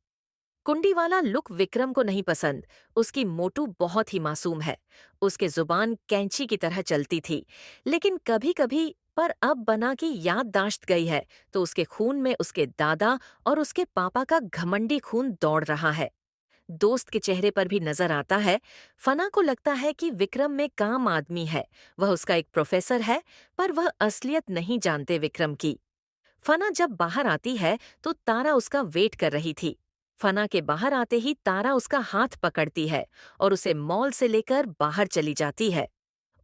कुंडी वाला लुक विक्रम को नहीं पसंद। उसकी मोटू बहुत ही मासूम है, उसके जुबान कैंची की तरह चलती थी, लेकिन कभी कभी, पर अब बना की याददाश्त गई है तो उसके खून में उसके दादा और उसके पापा का घमंडी खून दौड़ रहा है। दोस्त के चेहरे पर भी नजर आता है। फना को लगता है कि विक्रम में काम आदमी है, वह उसका एक प्रोफेसर है, पर वह असलियत नहीं जानते विक्रम की। फना जब बाहर आती है तो तारा उसका वेट कर रही थी। फना के बाहर आते ही तारा उसका हाथ पकड़ती है और उसे मॉल से लेकर बाहर चली जाती है।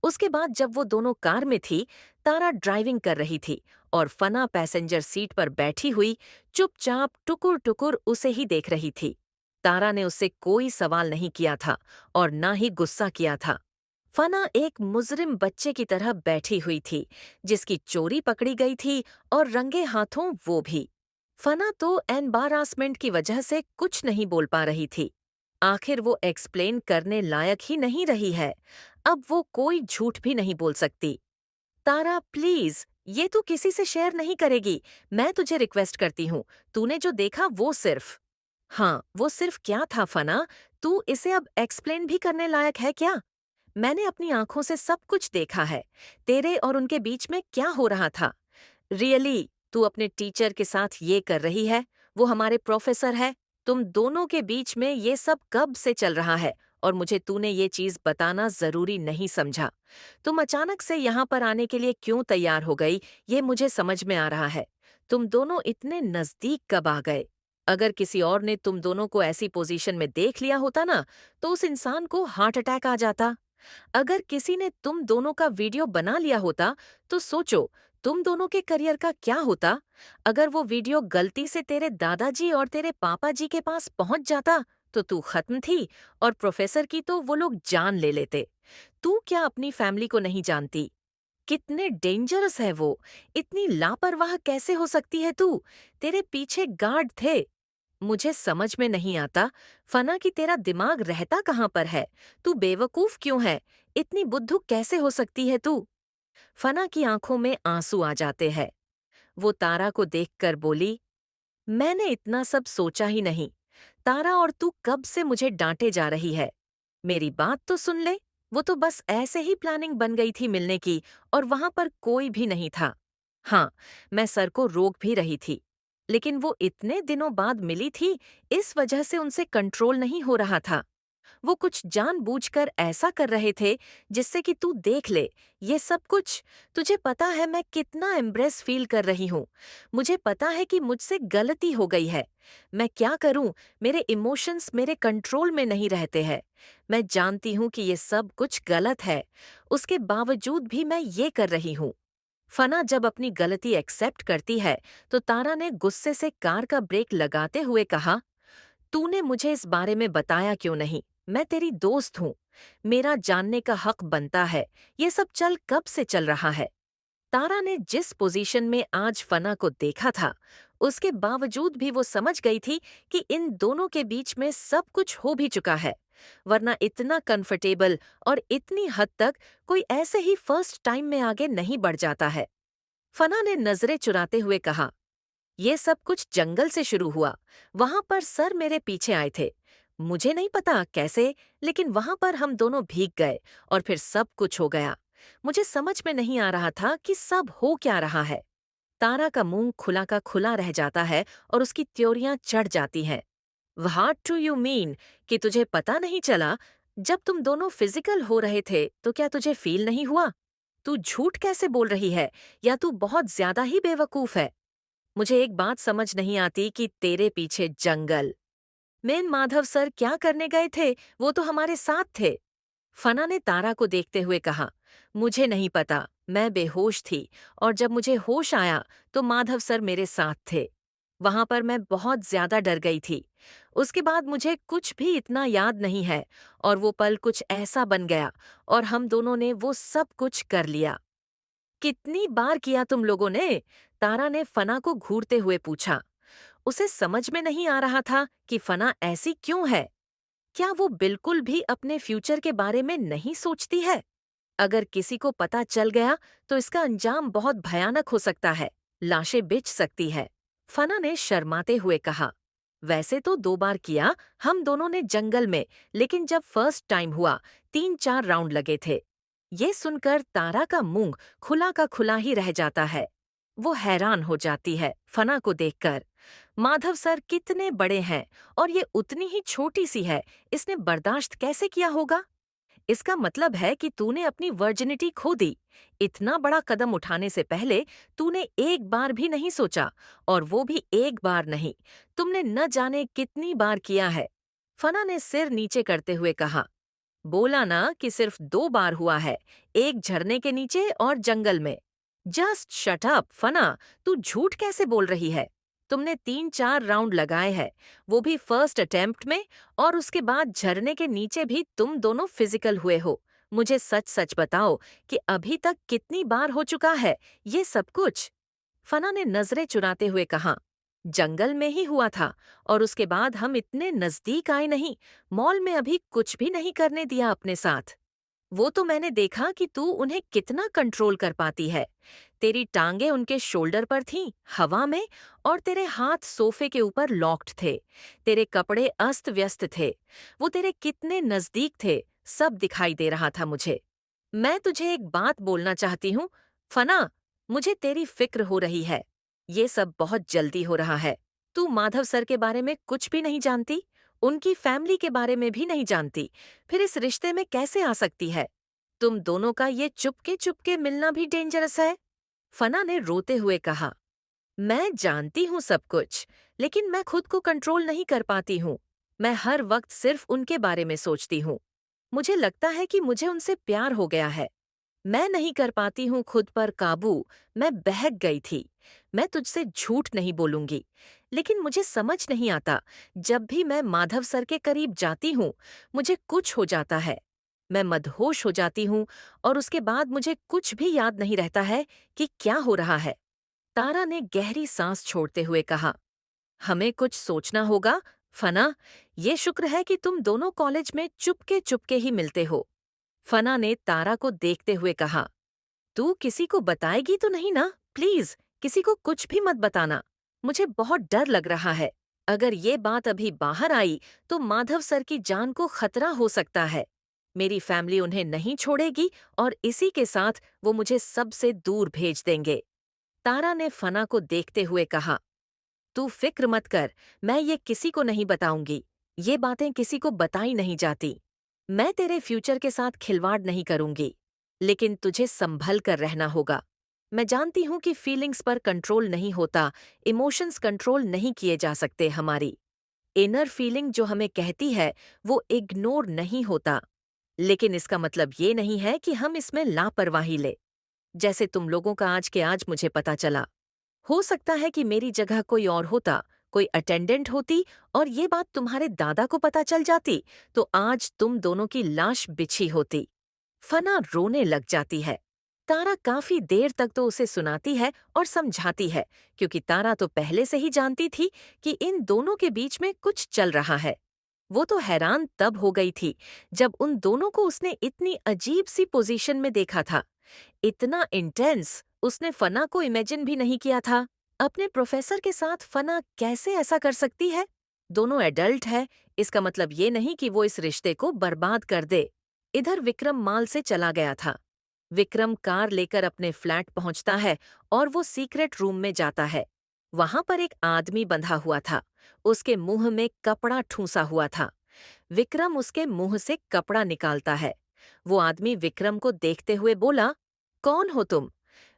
उसके बाद जब वो दोनों कार में थी, तारा ड्राइविंग कर रही थी और फना पैसेंजर सीट पर बैठी हुई चुपचाप टुकुर टुकुर उसे ही देख रही थी। तारा ने उससे कोई सवाल नहीं किया था और ना ही गुस्सा किया था। फना एक मुजरिम बच्चे की तरह बैठी हुई थी, जिसकी चोरी पकड़ी गई थी और रंगे हाथों वो भी। फना तो एम्बारासमेंट की वजह से कुछ नहीं बोल पा रही थी। आखिर वो एक्सप्लेन करने लायक ही नहीं रही है। अब वो कोई झूठ भी नहीं बोल सकती। तारा प्लीज, ये तू किसी से शेयर नहीं करेगी, मैं तुझे रिक्वेस्ट करती हूँ। तूने जो देखा वो सिर्फ। हाँ, वो सिर्फ क्या था फना? तू इसे अब एक्सप्लेन भी करने लायक है क्या? मैंने अपनी आंखों से सब कुछ देखा है। तेरे और उनके बीच में क्या हो रहा था? रियली, तू अपने टीचर के साथ ये कर रही है? वो हमारे प्रोफेसर है। तुम दोनों के बीच में ये सब कब से चल रहा है, और मुझे तूने ये चीज बताना जरूरी नहीं समझा। तुम अचानक से यहाँ पर आने के लिए क्यों तैयार हो गई, ये मुझे समझ में आ रहा है। तुम दोनों इतने नजदीक कब आ गए? अगर किसी और ने तुम दोनों को ऐसी पोजीशन में देख लिया होता ना, तो उस इंसान को हार्ट अटैक आ जाता। अगर किसी ने तुम दोनों का वीडियो बना लिया होता, तो सोचो तुम दोनों के करियर का क्या होता। अगर वो वीडियो गलती से तेरे दादाजी और तेरे पापा जी के पास पहुंच जाता, तो तू खत्म थी, और प्रोफेसर की तो वो लोग जान ले लेते। तू क्या अपनी फैमिली को नहीं जानती? कितने डेंजरस है वो। इतनी लापरवाह कैसे हो सकती है तू? तेरे पीछे गार्ड थे। मुझे समझ में नहीं आता फना कि तेरा दिमाग रहता कहाँ पर है। तू बेवकूफ क्यों है? इतनी बुद्धू कैसे हो सकती है तू? फना की आंखों में आंसू आ जाते हैं। वो तारा को देखकर बोली, मैंने इतना सब सोचा ही नहीं। तारा, और तू कब से मुझे डांटे जा रही है? मेरी बात तो सुन ले। वो तो बस ऐसे ही प्लानिंग बन गई थी मिलने की, और वहां पर कोई भी नहीं था। हाँ, मैं सर को रोक भी रही थी, लेकिन वो इतने दिनों बाद मिली थी, इस वजह से उनसे कंट्रोल नहीं हो रहा था। वो कुछ जानबूझकर ऐसा कर रहे थे जिससे कि तू देख ले ये सब कुछ। तुझे पता है मैं कितना एम्ब्रेस फील कर रही हूँ। मुझे पता है कि मुझसे गलती हो गई है। मैं क्या करूँ? मेरे इमोशंस मेरे कंट्रोल में नहीं रहते हैं। मैं जानती हूँ कि ये सब कुछ गलत है, उसके बावजूद भी मैं ये कर रही हूँ। फना जब अपनी गलती एक्सेप्ट करती है तो तारा ने गुस्से से कार का ब्रेक लगाते हुए कहा, तूने मुझे इस बारे में बताया क्यों नहीं? मैं तेरी दोस्त हूँ। मेरा जानने का हक बनता है। ये सब चल कब से चल रहा है? तारा ने जिस पोजीशन में आज फना को देखा था, उसके बावजूद भी वो समझ गई थी कि इन दोनों के बीच में सब कुछ हो भी चुका है। वरना इतना कंफर्टेबल और इतनी हद तक कोई ऐसे ही फर्स्ट टाइम में आगे नहीं बढ़ जाता है। फना ने नजरें चुराते हुए कहा, ये सब कुछ जंगल से शुरू हुआ। वहां पर सर मेरे पीछे आए थे। मुझे नहीं पता कैसे, लेकिन वहां पर हम दोनों भीग गए और फिर सब कुछ हो गया। मुझे समझ में नहीं आ रहा था कि सब हो क्या रहा है। तारा का मुंह खुला का खुला रह जाता है और उसकी त्योरियां चढ़ जाती हैं। What do you mean? कि तुझे पता नहीं चला? जब तुम दोनों फिजिकल हो रहे थे तो क्या तुझे फील नहीं हुआ? तू झूठ कैसे बोल रही है? या तू बहुत ज्यादा ही बेवकूफ है? मुझे एक बात समझ नहीं आती कि तेरे पीछे जंगल। मेन माधव सर क्या करने गए थे? वो तो हमारे साथ थे। फना ने तारा को देखते हुए कहा, मुझे नहीं पता। मैं बेहोश थी, और जब मुझे होश आया तो माधव सर मेरे साथ थे। वहां पर मैं बहुत ज्यादा डर गई थी। उसके बाद मुझे कुछ भी इतना याद नहीं है, और वो पल कुछ ऐसा बन गया और हम दोनों ने वो सब कुछ कर लिया। कितनी बार किया तुम लोगों ने? तारा ने फना को घूरते हुए पूछा। उसे समझ में नहीं आ रहा था कि फना ऐसी क्यों है। क्या वो बिल्कुल भी अपने फ्यूचर के बारे में नहीं सोचती है? अगर किसी को पता चल गया तो इसका अंजाम बहुत भयानक हो सकता है। लाशें बिछ सकती है। फना ने शर्माते हुए कहा, वैसे तो 2 बार किया हम दोनों ने जंगल में, लेकिन जब फर्स्ट टाइम हुआ 3-4 राउंड लगे थे। ये सुनकर तारा का मुंह खुला का खुला ही रह जाता है। वो हैरान हो जाती है फना को देखकर। माधव सर कितने बड़े हैं और ये उतनी ही छोटी सी है। इसने बर्दाश्त कैसे किया होगा? इसका मतलब है कि तूने अपनी वर्जिनिटी खो दी। इतना बड़ा कदम उठाने से पहले तूने एक बार भी नहीं सोचा, और वो भी एक बार नहीं, तुमने न जाने कितनी बार किया है। फना ने सिर नीचे करते हुए कहा, बोला ना कि सिर्फ 2 बार हुआ है, एक झरने के नीचे और जंगल में। जस्ट शट अप फना, तू झूठ कैसे बोल रही है? तुमने 3-4 राउंड लगाए हैं, वो भी फर्स्ट अटेम्प्ट में, और उसके बाद झरने के नीचे भी तुम दोनों फिजिकल हुए हो। मुझे सच सच बताओ कि अभी तक कितनी बार हो चुका है ये सब कुछ? फना ने नजरें चुराते हुए कहा, जंगल में ही हुआ था, और उसके बाद हम इतने नजदीक आए नहीं। मॉल में अभी कुछ भी नहीं करने दिया अपने साथ। वो तो मैंने देखा कि तू उन्हें कितना कंट्रोल कर पाती है। तेरी टांगें उनके शोल्डर पर थीं, हवा में, और तेरे हाथ सोफे के ऊपर लॉक्ड थे। तेरे कपड़े अस्त व्यस्त थे। वो तेरे कितने नजदीक थे, सब दिखाई दे रहा था मुझे। मैं तुझे एक बात बोलना चाहती हूँ, फना, मुझे तेरी फिक्र हो रही है। ये सब बहुत जल्दी हो रहा है। तू माधव सर के बारे में कुछ भी नहीं जानती, उनकी फैमिली के बारे में भी नहीं जानती, फिर इस रिश्ते में कैसे आ सकती है? तुम दोनों का ये चुपके चुपके मिलना भी डेंजरस है। फना ने रोते हुए कहा, मैं जानती हूँ सब कुछ, लेकिन मैं खुद को कंट्रोल नहीं कर पाती हूँ। मैं हर वक्त सिर्फ उनके बारे में सोचती हूँ। मुझे लगता है कि मुझे उनसे प्यार हो गया है। मैं नहीं कर पाती हूँ खुद पर काबू। मैं बहक गई थी। मैं तुझसे झूठ नहीं बोलूंगी, लेकिन मुझे समझ नहीं आता, जब भी मैं माधव सर के करीब जाती हूँ मुझे कुछ हो जाता है। मैं मदहोश हो जाती हूँ और उसके बाद मुझे कुछ भी याद नहीं रहता है कि क्या हो रहा है। तारा ने गहरी सांस छोड़ते हुए कहा, हमें कुछ सोचना होगा, फना। ये शुक्र है कि तुम दोनों कॉलेज में चुपके चुपके ही मिलते हो। फना ने तारा को देखते हुए कहा, तू किसी को बताएगी तो नहीं ना? प्लीज, किसी को कुछ भी मत बताना। मुझे बहुत डर लग रहा है। अगर ये बात अभी बाहर आई तो माधव सर की जान को खतरा हो सकता है। मेरी फैमिली उन्हें नहीं छोड़ेगी और इसी के साथ वो मुझे सबसे दूर भेज देंगे। तारा ने फना को देखते हुए कहा, तू फिक्र मत कर, मैं ये किसी को नहीं बताऊंगी। ये बातें किसी को बताई नहीं जाती। मैं तेरे फ्यूचर के साथ खिलवाड़ नहीं करूंगी, लेकिन तुझे संभल कर रहना होगा। मैं जानती हूं कि फीलिंग्स पर कंट्रोल नहीं होता, इमोशंस कंट्रोल नहीं किए जा सकते। हमारी इनर फीलिंग जो हमें कहती है वो इग्नोर नहीं होता, लेकिन इसका मतलब ये नहीं है कि हम इसमें लापरवाही ले। जैसे तुम लोगों का आज के आज मुझे पता चला। हो सकता है कि मेरी जगह कोई और होता, कोई अटेंडेंट होती और ये बात तुम्हारे दादा को पता चल जाती तो आज तुम दोनों की लाश बिछी होती। फना रोने लग जाती है। तारा काफी देर तक तो उसे सुनाती है और समझाती है, क्योंकि तारा तो पहले से ही जानती थी कि इन दोनों के बीच में कुछ चल रहा है। वो तो हैरान तब हो गई थी जब उन दोनों को उसने इतनी अजीब सी पोजीशन में देखा था। इतना इंटेंस उसने फना को इमेजिन भी नहीं किया था। अपने प्रोफेसर के साथ फना कैसे ऐसा कर सकती है? दोनों एडल्ट है, इसका मतलब ये नहीं कि वो इस रिश्ते को बर्बाद कर दे। इधर विक्रम माल से चला गया था। विक्रम कार लेकर अपने फ्लैट पहुंचता है और वो सीक्रेट रूम में जाता है। वहां पर एक आदमी बंधा हुआ था। उसके मुंह में कपड़ा ठूंसा हुआ था। विक्रम उसके मुंह से कपड़ा निकालता है। वो आदमी विक्रम को देखते हुए बोला, कौन हो तुम?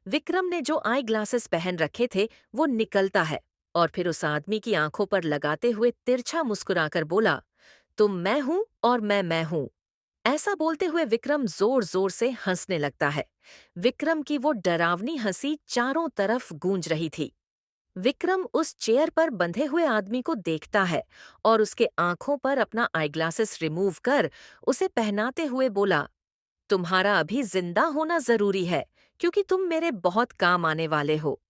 विक्रम ने जो आई ग्लासेस पहन रखे थे वो निकलता है और फिर उस आदमी की आंखों पर लगाते हुए तिरछा मुस्कुराकर बोला, तुम मैं हूं और मैं हूं। ऐसा बोलते हुए विक्रम जोर जोर से हंसने लगता है। विक्रम की वो डरावनी हंसी चारों तरफ गूंज रही थी। विक्रम उस चेयर पर बंधे हुए आदमी को देखता है और उसके आंखों पर अपना आईग्लासेस रिमूव कर उसे पहनाते हुए बोला, तुम्हारा अभी जिंदा होना जरूरी है, क्योंकि तुम मेरे बहुत काम आने वाले हो।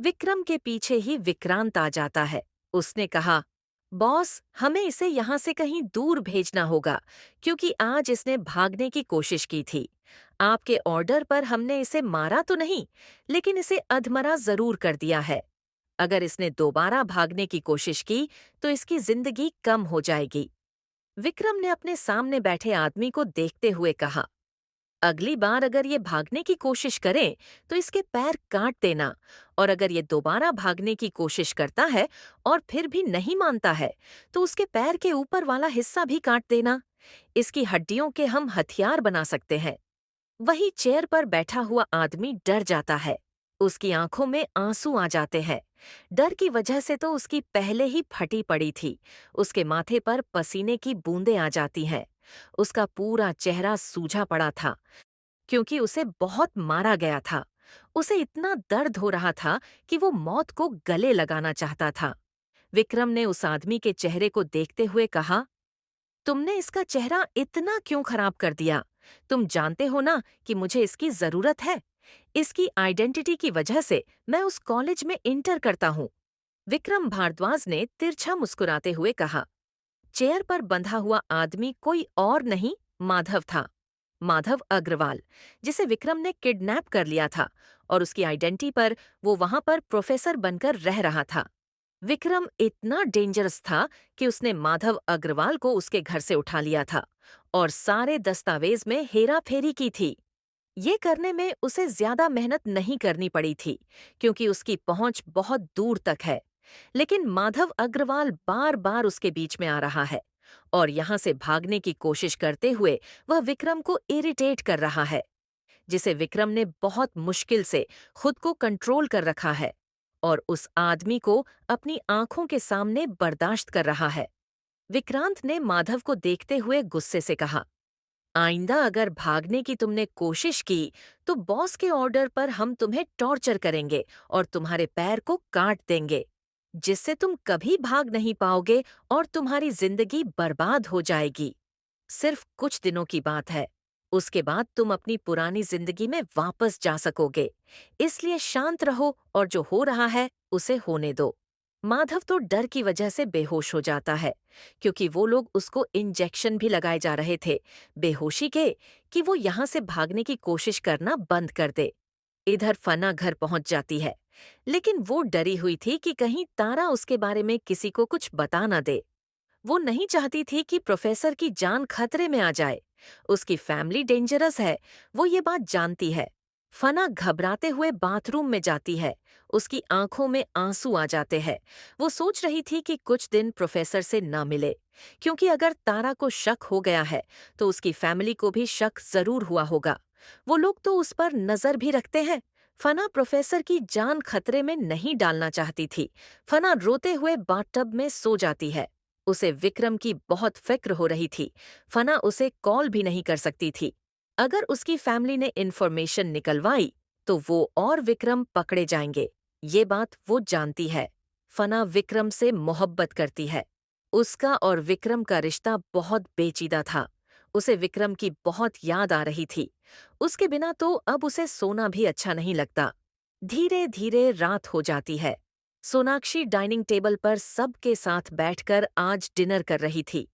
विक्रम के पीछे ही विक्रांत आ जाता है। उसने कहा, बॉस, हमें इसे यहाँ से कहीं दूर भेजना होगा, क्योंकि आज इसने भागने की कोशिश की थी। आपके ऑर्डर पर हमने इसे मारा तो नहीं, लेकिन इसे अधमरा जरूर कर दिया है। अगर इसने दोबारा भागने की कोशिश की तो इसकी जिंदगी कम हो जाएगी। विक्रम ने अपने सामने बैठे आदमी को देखते हुए कहा, अगली बार अगर ये भागने की कोशिश करे तो इसके पैर काट देना, और अगर ये दोबारा भागने की कोशिश करता है और फिर भी नहीं मानता है तो उसके पैर के ऊपर वाला हिस्सा भी काट देना। इसकी हड्डियों के हम हथियार बना सकते हैं। वही चेयर पर बैठा हुआ आदमी डर जाता है। उसकी आंखों में आंसू आ जाते हैं। डर की वजह से तो उसकी पहले ही फटी पड़ी थी। उसके माथे पर पसीने की बूंदें आ जाती हैं। उसका पूरा चेहरा सूजा पड़ा था, क्योंकि उसे बहुत मारा गया था। उसे इतना दर्द हो रहा था कि वो मौत को गले लगाना चाहता था। विक्रम ने उस आदमी के चेहरे को देखते हुए कहा, तुमने इसका चेहरा इतना क्यों खराब कर दिया? तुम जानते हो ना कि मुझे इसकी जरूरत है। इसकी आइडेंटिटी की वजह से मैं उस कॉलेज में इंटर करता हूँ। विक्रम भारद्वाज ने तिरछा मुस्कुराते हुए कहा। चेयर पर बंधा हुआ आदमी कोई और नहीं, माधव था। माधव अग्रवाल, जिसे विक्रम ने किडनैप कर लिया था और उसकी आइडेंटिटी पर वो वहां पर प्रोफेसर बनकर रह रहा था। विक्रम इतना डेंजरस था कि उसने माधव अग्रवाल को उसके घर से उठा लिया था और सारे दस्तावेज में हेराफेरी की थी। ये करने में उसे ज्यादा मेहनत नहीं करनी पड़ी थी, क्योंकि उसकी पहुंच बहुत दूर तक है। लेकिन माधव अग्रवाल बार बार उसके बीच में आ रहा है और यहाँ से भागने की कोशिश करते हुए वह विक्रम को इरिटेट कर रहा है, जिसे विक्रम ने बहुत मुश्किल से खुद को कंट्रोल कर रखा है और उस आदमी को अपनी आंखों के सामने बर्दाश्त कर रहा है। विक्रांत ने माधव को देखते हुए गुस्से से कहा, आइंदा अगर भागने की तुमने कोशिश की तो बॉस के ऑर्डर पर हम तुम्हें टॉर्चर करेंगे और तुम्हारे पैर को काट देंगे, जिससे तुम कभी भाग नहीं पाओगे और तुम्हारी जिंदगी बर्बाद हो जाएगी। सिर्फ कुछ दिनों की बात है। उसके बाद तुम अपनी पुरानी जिंदगी में वापस जा सकोगे। इसलिए शांत रहो और जो हो रहा है उसे होने दो। माधव तो डर की वजह से बेहोश हो जाता है, क्योंकि वो लोग उसको इंजेक्शन भी लगाए जा रहे थे, बेहोशी के, कि वो यहाँ से भागने की कोशिश करना बंद कर दे। इधर फना घर पहुंच जाती है, लेकिन वो डरी हुई थी कि कहीं तारा उसके बारे में किसी को कुछ बता न दे। वो नहीं चाहती थी कि प्रोफेसर की जान खतरे में आ जाए। उसकी फैमिली डेंजरस है, वो ये बात जानती है। फना घबराते हुए बाथरूम में जाती है। उसकी आंखों में आंसू आ जाते हैं। वो सोच रही थी कि कुछ दिन प्रोफेसर से न मिले, क्योंकि अगर तारा को शक हो गया है तो उसकी फैमिली को भी शक जरूर हुआ होगा। वो लोग तो उस पर नजर भी रखते हैं। फना प्रोफेसर की जान खतरे में नहीं डालना चाहती थी। फना रोते हुए बाथटब में सो जाती है। उसे विक्रम की बहुत फिक्र हो रही थी। फना उसे कॉल भी नहीं कर सकती थी। अगर उसकी फैमिली ने इन्फॉर्मेशन निकलवाई तो वो और विक्रम पकड़े जाएंगे। ये बात वो जानती है। फना विक्रम से मोहब्बत करती है। उसका और विक्रम का रिश्ता बहुत पेचीदा था। उसे विक्रम की बहुत याद आ रही थी। उसके बिना तो अब उसे सोना भी अच्छा नहीं लगता। धीरे धीरे रात हो जाती है। सोनाक्षी डाइनिंग टेबल पर सबके साथ बैठकर आज डिनर कर रही थी।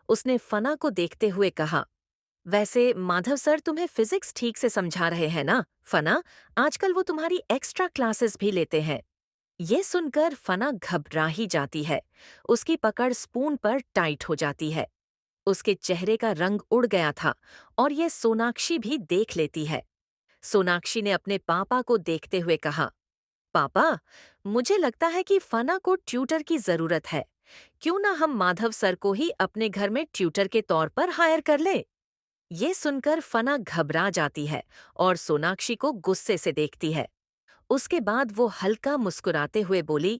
उसने फना को देखते हुए कहा, वैसे माधव सर तुम्हें फिजिक्स ठीक से समझा रहे हैं ना फना? आजकल वो तुम्हारी एक्स्ट्रा क्लासेस भी लेते हैं। ये सुनकर फना घबरा ही जाती है। उसकी पकड़ स्पून पर टाइट हो जाती है। उसके चेहरे का रंग उड़ गया था और ये सोनाक्षी भी देख लेती है। सोनाक्षी ने अपने पापा को देखते हुए कहा, पापा, मुझे लगता है कि फना को ट्यूटर की जरूरत है। क्यों ना हम माधव सर को ही अपने घर में ट्यूटर के तौर पर हायर कर ले? ये सुनकर फना घबरा जाती है और सोनाक्षी को गुस्से से देखती है। उसके बाद वो हल्का मुस्कुराते हुए बोली,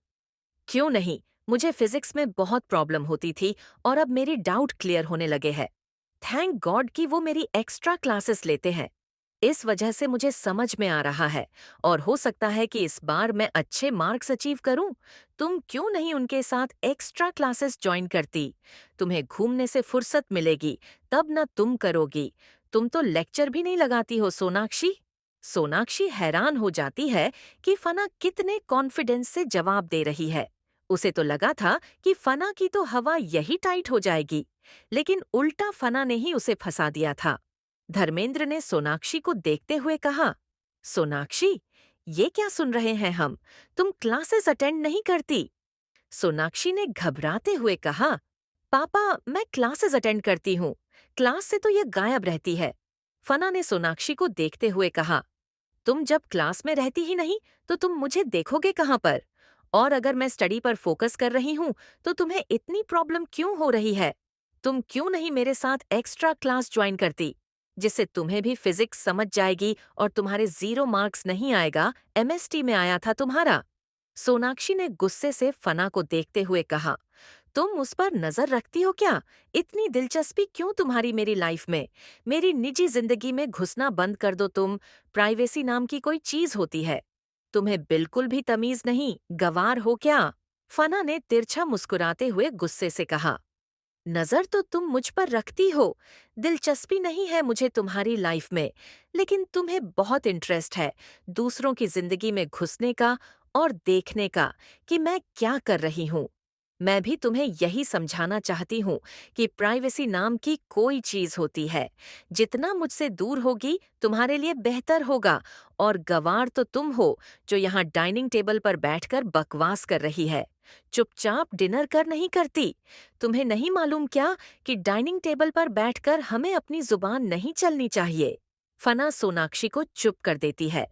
क्यों नहीं, मुझे फिजिक्स में बहुत प्रॉब्लम होती थी और अब मेरी डाउट क्लियर होने लगे हैं। थैंक गॉड कि वो मेरी एक्स्ट्रा क्लासेस लेते हैं। इस वजह से मुझे समझ में आ रहा है और हो सकता है कि इस बार मैं अच्छे मार्क्स अचीव करूं। तुम क्यों नहीं उनके साथ एक्स्ट्रा क्लासेस ज्वाइन करती? तुम्हें घूमने से फुर्सत मिलेगी, तब न तुम करोगी। तुम तो लेक्चर भी नहीं लगाती हो सोनाक्षी। सोनाक्षी हैरान हो जाती है कि फना कितने कॉन्फिडेंस से जवाब दे रही है। उसे तो लगा था कि फना की तो हवा यही टाइट हो जाएगी, लेकिन उल्टा फना ने ही उसे फंसा दिया था। धर्मेंद्र ने सोनाक्षी को देखते हुए कहा, सोनाक्षी, ये क्या सुन रहे हैं हम? तुम क्लासेस अटेंड नहीं करती। सोनाक्षी ने घबराते हुए कहा, पापा, मैं क्लासेस अटेंड करती हूँ। क्लास से तो ये गायब रहती है। फना ने सोनाक्षी को देखते हुए कहा, तुम जब क्लास में रहती ही नहीं तो तुम मुझे देखोगे कहाँ पर? और अगर मैं स्टडी पर फोकस कर रही हूँ तो तुम्हें इतनी प्रॉब्लम क्यों हो रही है? तुम क्यों नहीं मेरे साथ एक्स्ट्रा क्लास ज्वाइन करती, जिससे तुम्हें भी फिजिक्स समझ जाएगी और तुम्हारे 0 मार्क्स नहीं आएगा, एमएसटी में आया था तुम्हारा। सोनाक्षी ने गुस्से से फना को देखते हुए कहा, तुम उस पर नजर रखती हो क्या? इतनी दिलचस्पी क्यों तुम्हारी मेरी लाइफ में? मेरी निजी जिंदगी में घुसना बंद कर दो तुम। प्राइवेसी नाम की कोई चीज होती है। तुम्हें बिल्कुल भी तमीज नहीं, गंवार हो क्या? फना ने तिरछा मुस्कुराते हुए गुस्से से कहा, नजर तो तुम मुझ पर रखती हो। दिलचस्पी नहीं है मुझे तुम्हारी लाइफ में, लेकिन तुम्हें बहुत इंटरेस्ट है दूसरों की जिंदगी में घुसने का और देखने का कि मैं क्या कर रही हूँ। मैं भी तुम्हें यही समझाना चाहती हूँ कि प्राइवेसी नाम की कोई चीज होती है। जितना मुझसे दूर होगी तुम्हारे लिए बेहतर होगा। और गंवार तो तुम हो जो यहाँ डाइनिंग टेबल पर बैठकर बकवास कर रही है। चुपचाप डिनर कर नहीं करती। तुम्हें नहीं मालूम क्या कि डाइनिंग टेबल पर बैठकर हमें अपनी जुबान नहीं चलनी चाहिए? फना सोनाक्षी को चुप कर देती है।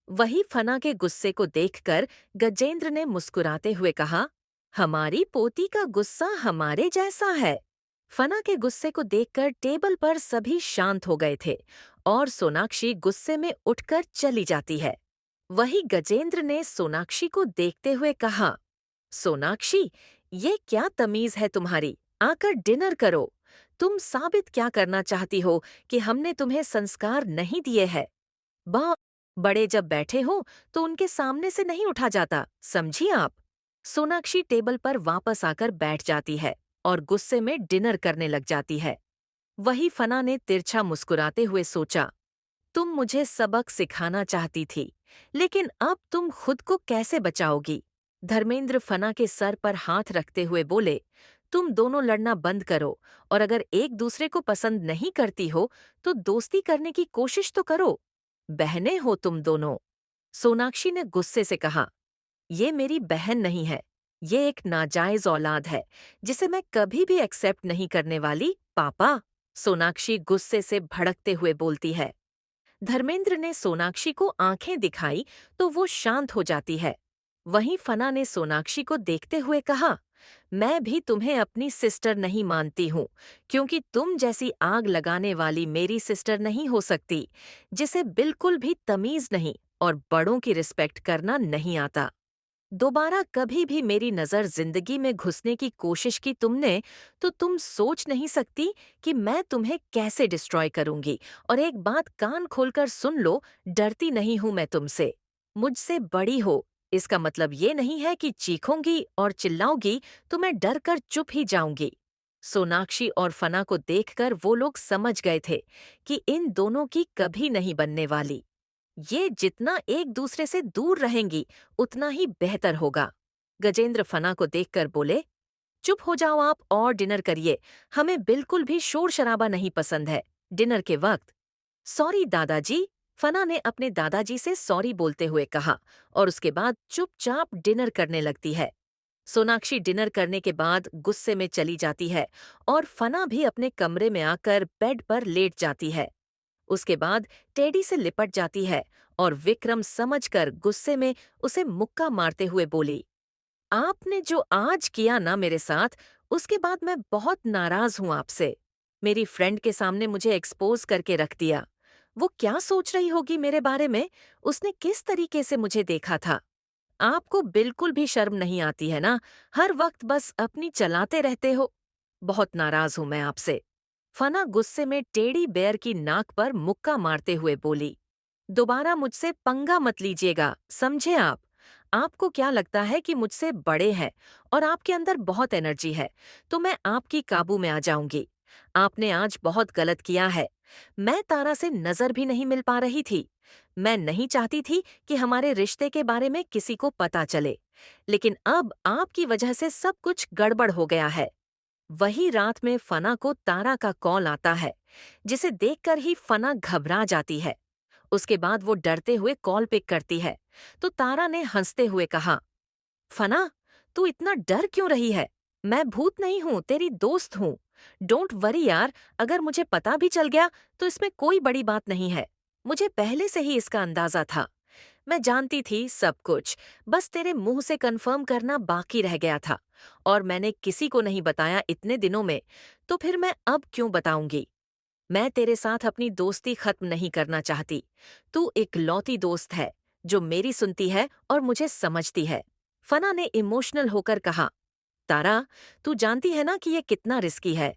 वही फना के गुस्से को देखकर गजेंद्र ने मुस्कुराते हुए कहा, हमारी पोती का गुस्सा हमारे जैसा है। फना के गुस्से को देखकर टेबल पर सभी शांत हो गए थे और सोनाक्षी गुस्से में उठकर चली जाती है। वही गजेंद्र ने सोनाक्षी को देखते हुए कहा, सोनाक्षी, ये क्या तमीज है तुम्हारी? आकर डिनर करो। तुम साबित क्या करना चाहती हो कि हमने तुम्हें संस्कार नहीं दिए हैं? बा बड़े जब बैठे हो तो उनके सामने से नहीं उठा जाता, समझी आप? सोनाक्षी टेबल पर वापस आकर बैठ जाती है और गुस्से में डिनर करने लग जाती है। वही फना ने तिरछा मुस्कुराते हुए सोचा, तुम मुझे सबक सिखाना चाहती थी, लेकिन अब तुम खुद को कैसे बचाओगी? धर्मेंद्र फना के सर पर हाथ रखते हुए बोले, तुम दोनों लड़ना बंद करो और अगर एक दूसरे को पसंद नहीं करती हो तो दोस्ती करने की कोशिश तो करो। बहनें हो तुम दोनों। सोनाक्षी ने गुस्से से कहा, ये मेरी बहन नहीं है, ये एक नाजायज औलाद है जिसे मैं कभी भी एक्सेप्ट नहीं करने वाली, पापा। सोनाक्षी गुस्से से भड़कते हुए बोलती है। धर्मेंद्र ने सोनाक्षी को आंखें दिखाई तो वो शांत हो जाती है। वहीं फना ने सोनाक्षी को देखते हुए कहा, मैं भी तुम्हें अपनी सिस्टर नहीं मानती हूँ, क्योंकि तुम जैसी आग लगाने वाली मेरी सिस्टर नहीं हो सकती, जिसे बिल्कुल भी तमीज नहीं और बड़ों की रिस्पेक्ट करना नहीं आता। दोबारा कभी भी मेरी नज़र जिंदगी में घुसने की कोशिश की तुमने, तो तुम सोच नहीं सकती कि मैं तुम्हें कैसे डिस्ट्रॉय करूंगी। और एक बात कान खोलकर सुन लो, डरती नहीं हूं मैं तुमसे। मुझसे बड़ी हो, इसका मतलब ये नहीं है कि चीखोंगी और चिल्लाओगी तो मैं डर कर चुप ही जाऊंगी। सोनाक्षी और फना को देखकर वो लोग समझ गए थे कि इन दोनों की कभी नहीं बनने वाली। ये जितना एक दूसरे से दूर रहेंगी उतना ही बेहतर होगा। गजेंद्र फना को देखकर बोले, चुप हो जाओ आप और डिनर करिए, हमें बिल्कुल भी शोर शराबा नहीं पसंद है डिनर के वक्त। सॉरी दादाजी। फना ने अपने दादाजी से सॉरी बोलते हुए कहा और उसके बाद चुपचाप डिनर करने लगती है। सोनाक्षी डिनर करने के बाद गुस्से में चली जाती है और फना भी अपने कमरे में आकर बेड पर लेट जाती है। उसके बाद टेडी से लिपट जाती है और विक्रम समझकर गुस्से में उसे मुक्का मारते हुए बोली, आपने जो आज किया ना मेरे साथ, उसके बाद मैं बहुत नाराज हूं आपसे। मेरी फ्रेंड के सामने मुझे एक्सपोज करके रख दिया। वो क्या सोच रही होगी मेरे बारे में? उसने किस तरीके से मुझे देखा था? आपको बिल्कुल भी शर्म नहीं आती है ना? हर वक्त बस अपनी चलाते रहते हो। बहुत नाराज हूं मैं आपसे। फना गुस्से में टेडी बेयर की नाक पर मुक्का मारते हुए बोली, दोबारा मुझसे पंगा मत लीजिएगा, समझे आप? आपको क्या लगता है कि मुझसे बड़े हैं और आपके अंदर बहुत एनर्जी है, तो मैं आपकी काबू में आ जाऊंगी। आपने आज बहुत गलत किया है। मैं तारा से नजर भी नहीं मिल पा रही थी। मैं नहीं चाहती थी कि हमारे रिश्ते के बारे में किसी को पता चले, लेकिन अब आपकी वजह से सब कुछ गड़बड़ हो गया है। वही रात में फना को तारा का कॉल आता है, जिसे देखकर ही फना घबरा जाती है। उसके बाद वो डरते हुए कॉल पिक करती है, तो तारा ने हंसते हुए कहा, फना, तू इतना डर क्यों रही है? मैं भूत नहीं हूँ, तेरी दोस्त हूँ। डोंट वरी यार, अगर मुझे पता भी चल गया तो इसमें कोई बड़ी बात नहीं है। मुझे पहले से ही इसका अंदाजा था। मैं जानती थी सब कुछ, बस तेरे मुंह से कंफर्म करना बाकी रह गया था और मैंने किसी को नहीं बताया इतने दिनों में, तो फिर मैं अब क्यों बताऊंगी? मैं तेरे साथ अपनी दोस्ती खत्म नहीं करना चाहती। तू इकलौती दोस्त है जो मेरी सुनती है और मुझे समझती है। फना ने इमोशनल होकर कहा, तारा, तू जानती है ना कि ये कितना रिस्की है।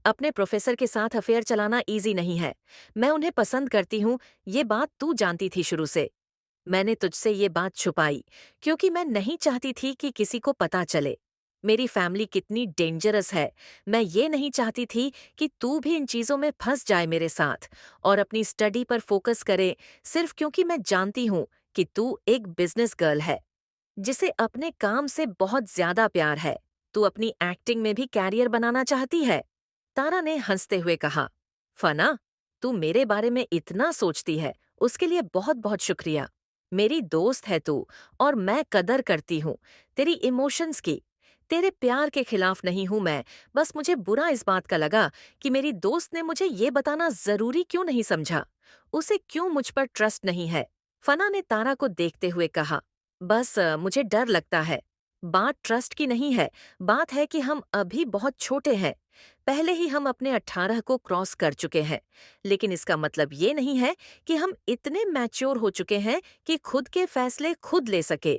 अपने प्रोफेसर के साथ अफेयर चलाना इजी नहीं है। मैं उन्हें पसंद करती हूँ, ये बात तू जानती थी शुरू से। मैंने तुझसे ये बात छुपाई क्योंकि मैं नहीं चाहती थी कि किसी को पता चले। मेरी फैमिली कितनी डेंजरस है, मैं ये नहीं चाहती थी कि तू भी इन चीज़ों में फंस जाए मेरे साथ और अपनी स्टडी पर फोकस करे, सिर्फ क्योंकि मैं जानती हूँ कि तू एक बिजनेस गर्ल है जिसे अपने काम से बहुत ज्यादा प्यार है। तू अपनी एक्टिंग में भी कैरियर बनाना चाहती है। तारा ने हंसते हुए कहा, फना, तू मेरे बारे में इतना सोचती है, उसके लिए बहुत बहुत शुक्रिया। मेरी दोस्त है तू और मैं कदर करती हूँ तेरी इमोशंस की। तेरे प्यार के खिलाफ नहीं हूं मैं, बस मुझे बुरा इस बात का लगा कि मेरी दोस्त ने मुझे ये बताना जरूरी क्यों नहीं समझा। उसे क्यों मुझ पर ट्रस्ट नहीं है? फना ने तारा को देखते हुए कहा, बस मुझे डर लगता है। बात ट्रस्ट की नहीं है, बात है कि हम अभी बहुत छोटे हैं। पहले ही हम अपने 18 को क्रॉस कर चुके हैं, लेकिन इसका मतलब ये नहीं है कि हम इतने मैच्योर हो चुके हैं कि खुद के फैसले खुद ले सके।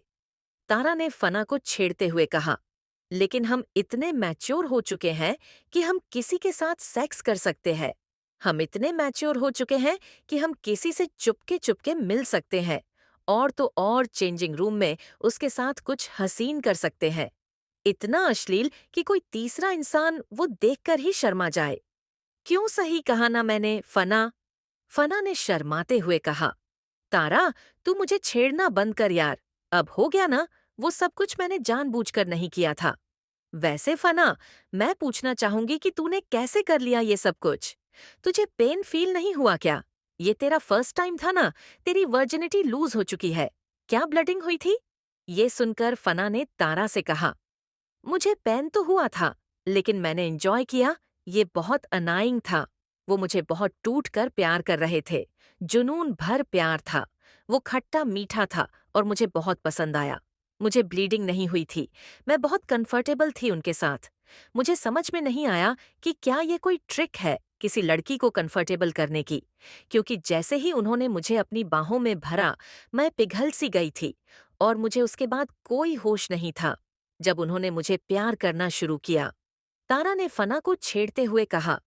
तारा ने फना को छेड़ते हुए कहा, लेकिन हम इतने मैच्योर हो चुके हैं कि हम किसी के साथ सेक्स कर सकते हैं। हम इतने मैच्योर हो चुके हैं कि हम किसी से चुपके चुपके मिल सकते हैं और तो और चेंजिंग रूम में उसके साथ कुछ हसीन कर सकते हैं। इतना अश्लील कि कोई तीसरा इंसान वो देखकर ही शर्मा जाए। क्यों सही कहा ना मैंने, फना? फना ने शर्माते हुए कहा। तारा, तू मुझे छेड़ना बंद कर यार। अब हो गया ना, वो सब कुछ मैंने जानबूझकर नहीं किया था। वैसे फना, मैं पूछना चाहूंगी कि तूने कैसे कर लिया ये सब कुछ? तुझे पेन फील नहीं हुआ क्या? ये तेरा फर्स्ट टाइम था ना, तेरी वर्जिनिटी लूज हो चुकी है। क्या ब्लडिंग हुई थी? ये सुनकर फना ने तारा से कहा, मुझे पेन तो हुआ था, लेकिन मैंने एंजॉय किया। ये बहुत अनाइंग था। वो मुझे बहुत टूट कर प्यार कर रहे थे। जुनून भर प्यार था। वो खट्टा मीठा था और मुझे बहुत पसंद आया। मुझे ब्लीडिंग नहीं हुई थी। मैं बहुत कंफर्टेबल थी उनके साथ। मुझे समझ में नहीं आया कि क्या ये कोई ट्रिक है किसी लड़की को कंफर्टेबल करने की, क्योंकि जैसे ही उन्होंने मुझे अपनी बाहों में भरा, मैं पिघल सी गई थी और मुझे उसके बाद कोई होश नहीं था जब उन्होंने मुझे प्यार करना शुरू किया। तारा ने फना को छेड़ते हुए कहा,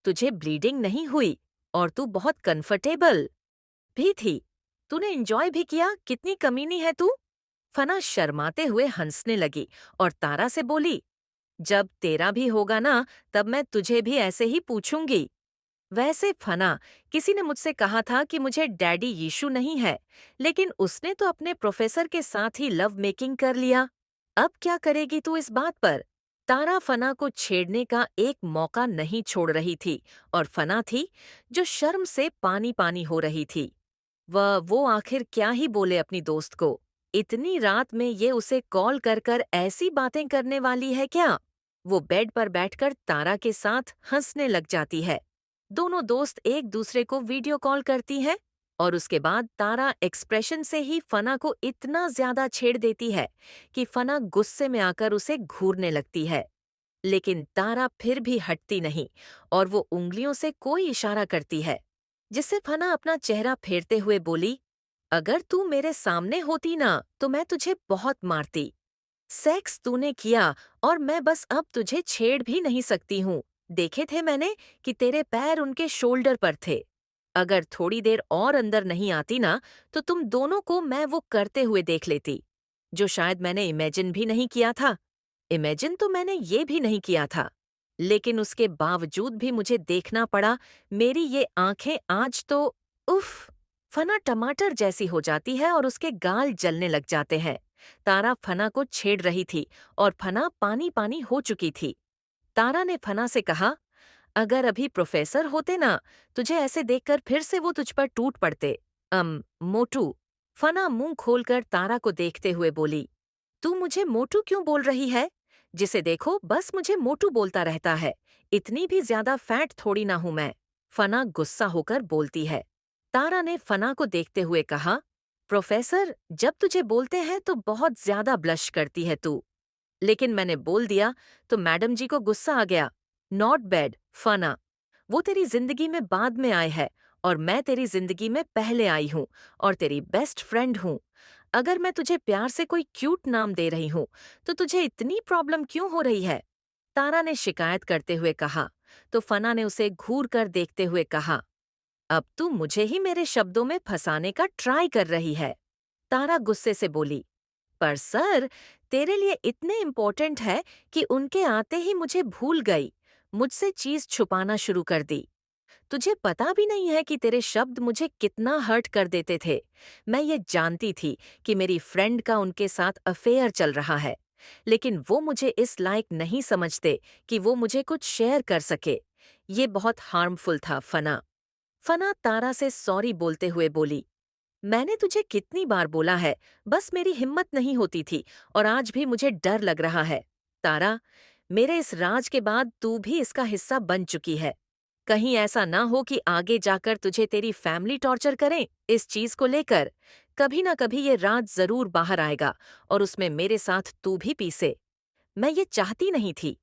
तुझे ब्लीडिंग नहीं हुई और तू बहुत कंफर्टेबल भी थी। तूने एंजॉय भी किया, कितनी कमीनी है तू? फना शर्माते हुए हंसने लगी और तारा से बोली, जब तेरा भी होगा ना, तब मैं तुझे भी ऐसे ही पूछूंगी। वैसे फना, किसी ने मुझसे कहा था कि मुझे डैडी यीशु नहीं है, लेकिन उसने तो अपने प्रोफेसर के साथ ही लव मेकिंग कर लिया। अब क्या करेगी तू इस बात पर? तारा फना को छेड़ने का एक मौका नहीं छोड़ रही थी और फना थी जो शर्म से पानी पानी हो रही थी। वो आखिर क्या ही बोले अपनी दोस्त को? इतनी रात में ये उसे कॉल कर कर ऐसी बातें करने वाली है क्या? वो बेड पर बैठकर तारा के साथ हंसने लग जाती है। दोनों दोस्त एक दूसरे को वीडियो कॉल करती हैं और उसके बाद तारा एक्सप्रेशन से ही फना को इतना ज्यादा छेड़ देती है कि फना गुस्से में आकर उसे घूरने लगती है। लेकिन तारा फिर भी हटती नहीं और वो उंगलियों से कोई इशारा करती है, जिससे फना अपना चेहरा फेरते हुए बोली, अगर तू मेरे सामने होती ना तो मैं तुझे बहुत मारती। सेक्स तूने किया और मैं बस अब तुझे छेड़ भी नहीं सकती हूँ। देखे थे मैंने कि तेरे पैर उनके शोल्डर पर थे। अगर थोड़ी देर और अंदर नहीं आती ना, तो तुम दोनों को मैं वो करते हुए देख लेती, जो शायद मैंने इमेजिन भी नहीं किया था। इमेजिन तो मैंने ये भी नहीं किया था, लेकिन उसके बावजूद भी मुझे देखना पड़ा। मेरी ये आंखें आज तो उफ। फना टमाटर जैसी हो जाती है और उसके गाल जलने लग जाते हैं। तारा फना को छेड़ रही थी और फना पानी पानी हो चुकी थी। तारा ने फना से कहा, अगर अभी प्रोफेसर होते ना, तुझे ऐसे देखकर फिर से वो तुझ पर टूट पड़ते। मोटू। फना मुंह खोलकर तारा को देखते हुए बोली, तू मुझे मोटू क्यों बोल रही है? जिसे देखो बस मुझे मोटू बोलता रहता है। इतनी भी ज्यादा फैट थोड़ी ना हूं मैं। फना गुस्सा होकर बोलती है। तारा ने फना को देखते हुए कहा, प्रोफेसर, जब तुझे बोलते हैं तो बहुत ज्यादा ब्लश करती है तू। लेकिन मैंने बोल दिया तो मैडम जी को गुस्सा आ गया। नॉट बैड, फना। वो तेरी जिंदगी में बाद में आए है और मैं तेरी जिंदगी में पहले आई हूँ और तेरी बेस्ट फ्रेंड हूँ। अगर मैं तुझे प्यार से कोई क्यूट नाम दे रही हूँ, तो तुझे इतनी प्रॉब्लम क्यों हो रही है? तारा ने शिकायत करते हुए कहा, तो फना ने उसे घूर कर देखते हुए कहा, अब तू मुझे ही मेरे शब्दों में फंसाने का ट्राई कर रही है। तारा गुस्से से बोली, पर सर, तेरे लिए इतने इम्पोर्टेंट है कि उनके आते ही मुझे भूल गई। मुझसे चीज छुपाना शुरू कर दी। तुझे पता भी नहीं है कि तेरे शब्द मुझे कितना हर्ट कर देते थे। मैं ये जानती थी कि मेरी फ्रेंड का उनके साथ अफेयर चल रहा है, लेकिन वो मुझे इस लायक नहीं समझते कि वो मुझे कुछ शेयर कर सके। ये बहुत हार्मफुल था, फना। फना तारा से सॉरी बोलते हुए बोली, मैंने तुझे कितनी बार बोला है, बस मेरी हिम्मत नहीं होती थी और आज भी मुझे डर लग रहा है। तारा, मेरे इस राज के बाद तू भी इसका हिस्सा बन चुकी है। कहीं ऐसा ना हो कि आगे जाकर तुझे तेरी फैमिली टॉर्चर करें इस चीज को लेकर। कभी ना कभी ये राज जरूर बाहर आएगा और उसमें मेरे साथ तू भी पीसे। मैं ये चाहती नहीं थी।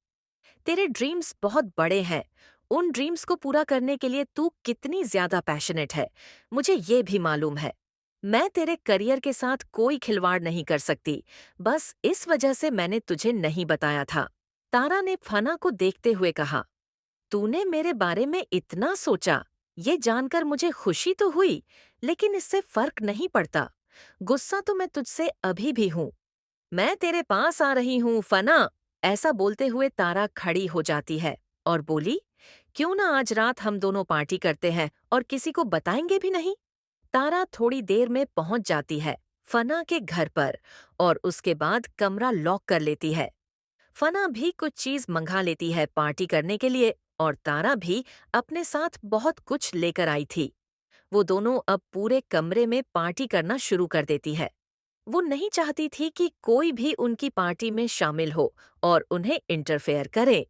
तेरे ड्रीम्स बहुत बड़े हैं। उन ड्रीम्स को पूरा करने के लिए तू कितनी ज्यादा पैशनेट है, मुझे ये भी मालूम है। मैं तेरे करियर के साथ कोई खिलवाड़ नहीं कर सकती, बस इस वजह से मैंने तुझे नहीं बताया था। तारा ने फना को देखते हुए कहा, तूने मेरे बारे में इतना सोचा। ये जानकर मुझे खुशी तो हुई, लेकिन इससे फर्क नहीं पड़ता। गुस्सा तो मैं तुझसे अभी भी हूँ। मैं तेरे पास आ रही हूँ, फना। ऐसा बोलते हुए तारा खड़ी हो जाती है और बोली, क्यों ना आज रात हम दोनों पार्टी करते हैं और किसी को बताएंगे भी नहीं। तारा थोड़ी देर में पहुंच जाती है फना के घर पर और उसके बाद कमरा लॉक कर लेती है। फना भी कुछ चीज मंगा लेती है पार्टी करने के लिए और तारा भी अपने साथ बहुत कुछ लेकर आई थी। वो दोनों अब पूरे कमरे में पार्टी करना शुरू कर देती है। वो नहीं चाहती थी कि कोई भी उनकी पार्टी में शामिल हो और उन्हें इंटरफेयर करे।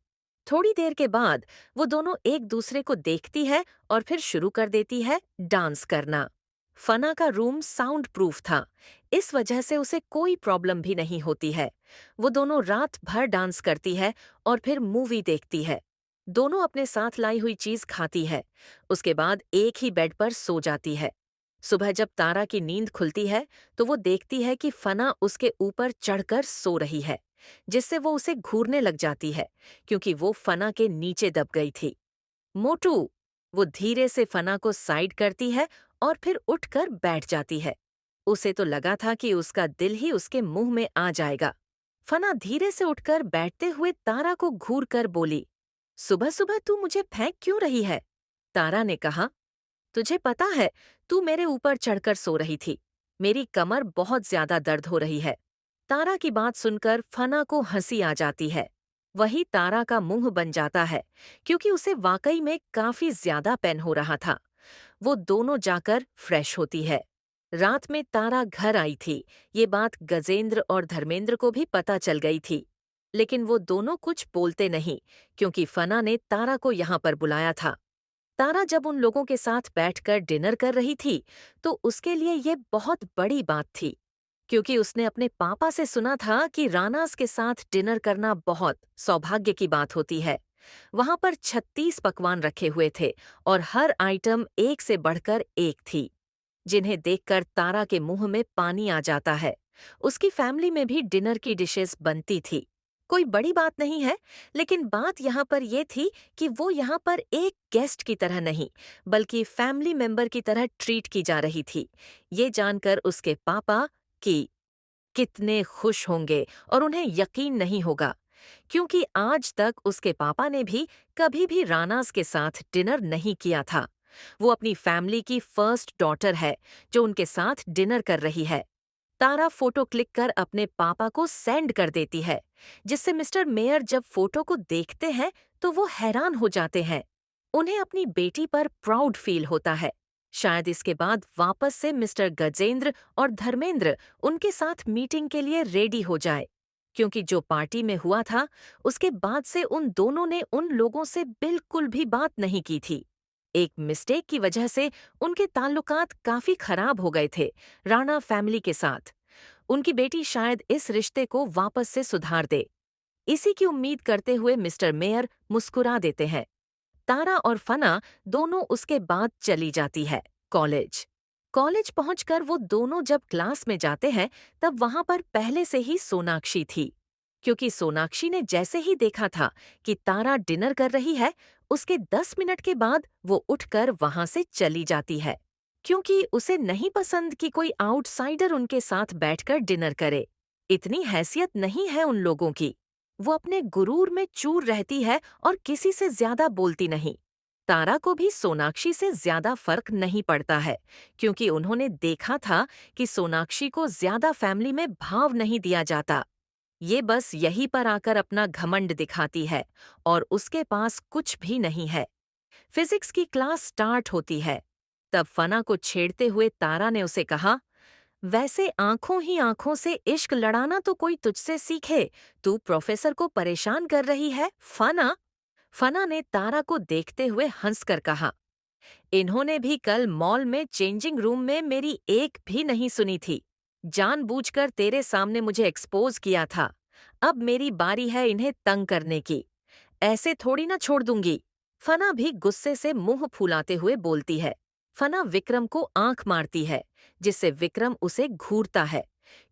थोड़ी देर के बाद वो दोनों एक दूसरे को देखती है और फिर शुरू कर देती है डांस करना। फना का रूम साउंड प्रूफ था, इस वजह से उसे कोई प्रॉब्लम भी नहीं होती है। वो दोनों रात भर डांस करती है और फिर मूवी देखती है। दोनों अपने साथ लाई हुई चीज खाती है। उसके बाद एक ही बेड पर सो जाती है। सुबह जब तारा की नींद खुलती है तो वो देखती है कि फना उसके ऊपर चढ़कर सो रही है, जिससे वो उसे घूरने लग जाती है क्योंकि वो फना के नीचे दब गई थी। मोटू! वो धीरे से फना को साइड करती है और फिर उठकर बैठ जाती है। उसे तो लगा था कि उसका दिल ही उसके मुंह में आ जाएगा। फना धीरे से उठकर बैठते हुए तारा को घूर कर बोली, सुबह सुबह तू मुझे फेंक क्यों रही है? तारा ने कहा, तुझे पता है तू मेरे ऊपर चढ़कर सो रही थी। मेरी कमर बहुत ज्यादा दर्द हो रही है। तारा की बात सुनकर फना को हंसी आ जाती है। वही तारा का मुंह बन जाता है क्योंकि उसे वाकई में काफी ज्यादा पेन हो रहा था। वो दोनों जाकर फ्रेश होती है। रात में तारा घर आई थी। ये बात गजेंद्र और धर्मेंद्र को भी पता चल गई थी, लेकिन वो दोनों कुछ बोलते नहीं क्योंकि फना ने तारा को यहाँ पर बुलाया था। तारा जब उन लोगों के साथ बैठकर डिनर कर रही थी तो उसके लिए ये बहुत बड़ी बात थी, क्योंकि उसने अपने पापा से सुना था कि रानास के साथ डिनर करना बहुत सौभाग्य की बात होती है। वहां पर 36 पकवान रखे हुए थे और हर आइटम एक से बढ़कर एक थी, जिन्हें देखकर तारा के मुंह में पानी आ जाता है। उसकी फैमिली में भी डिनर की डिशेस बनती थी। कोई बड़ी बात नहीं है, लेकिन बात यहाँ पर यह थी कि वो यहाँ पर एक गेस्ट की तरह नहीं, बल्कि फैमिली मेंबर की तरह ट्रीट की जा रही थी। ये जानकर उसके पापा कि कितने खुश होंगे और उन्हें यकीन नहीं होगा, क्योंकि आज तक उसके पापा ने भी कभी भी रानास के साथ डिनर नहीं किया था। वो अपनी फैमिली की फर्स्ट डॉटर है जो उनके साथ डिनर कर रही है। तारा फोटो क्लिक कर अपने पापा को सेंड कर देती है, जिससे मिस्टर मेयर जब फोटो को देखते हैं तो वो हैरान हो जाते हैं। उन्हें अपनी बेटी पर प्राउड फील होता है। शायद इसके बाद वापस से मिस्टर गजेंद्र और धर्मेंद्र उनके साथ मीटिंग के लिए रेडी हो जाए, क्योंकि जो पार्टी में हुआ था उसके बाद से उन दोनों ने उन लोगों से बिल्कुल भी बात नहीं की थी। एक मिस्टेक की वजह से उनके ताल्लुकात काफी खराब हो गए थे राणा फैमिली के साथ। उनकी बेटी शायद इस रिश्ते को वापस से सुधार दे, इसी की उम्मीद करते हुए मिस्टर मेयर मुस्कुरा देते हैं। तारा और फना दोनों उसके बाद चली जाती है कॉलेज। कॉलेज पहुंचकर वो दोनों जब क्लास में जाते हैं तब वहां पर पहले से ही सोनाक्षी थी, क्योंकि सोनाक्षी ने जैसे ही देखा था कि तारा डिनर कर रही है, उसके 10 मिनट के बाद वो उठकर वहां से चली जाती है, क्योंकि उसे नहीं पसंद कि कोई आउटसाइडर उनके साथ बैठकर डिनर करे। इतनी हैसियत नहीं है उन लोगों की। वो अपने गुरूर में चूर रहती है और किसी से ज्यादा बोलती नहीं। तारा को भी सोनाक्षी से ज्यादा फर्क नहीं पड़ता है, क्योंकि उन्होंने देखा था कि सोनाक्षी को ज्यादा फैमिली में भाव नहीं दिया जाता। ये बस यहीं पर आकर अपना घमंड दिखाती है और उसके पास कुछ भी नहीं है। फिजिक्स की क्लास स्टार्ट होती है। तब फना को छेड़ते हुए तारा ने उसे कहा, वैसे आंखों ही आंखों से इश्क लड़ाना तो कोई तुझसे सीखे। तू प्रोफेसर को परेशान कर रही है, फना। फना ने तारा को देखते हुए हंसकर कहा, इन्होंने भी कल मॉल में चेंजिंग रूम में मेरी एक भी नहीं सुनी थी। जानबूझकर तेरे सामने मुझे एक्सपोज किया था। अब मेरी बारी है इन्हें तंग करने की। ऐसे थोड़ी ना छोड़ दूंगी। फना भी गुस्से से मुंह फुलाते हुए बोलती है। फना विक्रम को आंख मारती है, जिससे विक्रम उसे घूरता है,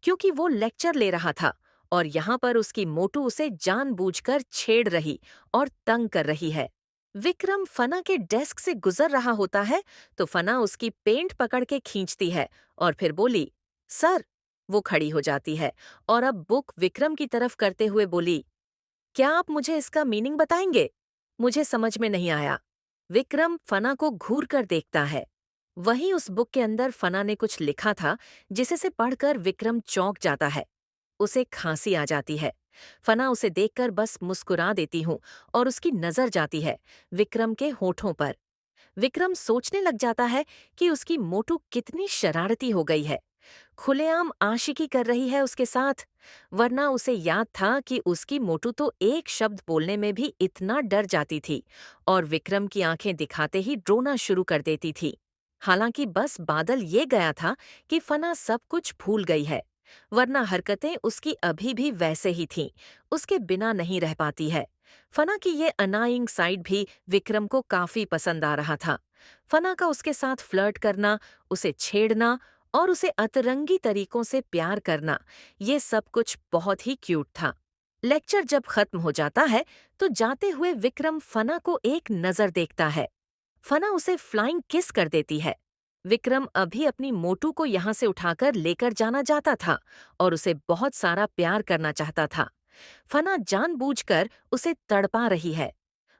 क्योंकि वो लेक्चर ले रहा था और यहाँ पर उसकी मोटू उसे जानबूझकर छेड़ रही और तंग कर रही है। विक्रम फना के डेस्क से गुजर रहा होता है तो फना उसकी पेंट पकड़ के खींचती है और फिर बोली, सर। वो खड़ी हो जाती है और अब बुक विक्रम की तरफ करते हुए बोली, क्या आप मुझे इसका मीनिंग बताएंगे? मुझे समझ में नहीं आया। विक्रम फना को घूर कर देखता है। वहीं उस बुक के अंदर फना ने कुछ लिखा था, जिसे से पढ़कर विक्रम चौंक जाता है। उसे खांसी आ जाती है। फना उसे देखकर बस मुस्कुरा देती हूँ और उसकी नजर जाती है विक्रम के होठों पर। विक्रम सोचने लग जाता है कि उसकी मोटू कितनी शरारती हो गई है। खुलेआम आशिकी कर रही है उसके साथ। वरना उसे याद था कि उसकी मोटू तो एक शब्द बोलने में भी इतना डर जाती थी और विक्रम की आंखें दिखाते ही रोना शुरू कर देती थी। हालांकि बस बादल ये गया था कि फना सब कुछ भूल गई है। वरना हरकतें उसकी अभी भी वैसे ही थीं, उसके बिना नहीं रह पाती है। फना की ये अनाइंग साइड भी विक्रम को काफी पसंद आ रहा था। फना का उसके साथ फ्लर्ट करना, उसे छेड़ना और उसे अतरंगी तरीकों से प्यार करना, ये सब कुछ बहुत ही क्यूट था। लेक्चर जब खत्म हो जाता है तो जाते हुए विक्रम फना को एक नजर देखता है। फना उसे फ्लाइंग किस कर देती है। विक्रम अभी अपनी मोटू को यहाँ से उठाकर लेकर जाना चाहता था और उसे बहुत सारा प्यार करना चाहता था। फना जानबूझकर उसे तड़पा रही है।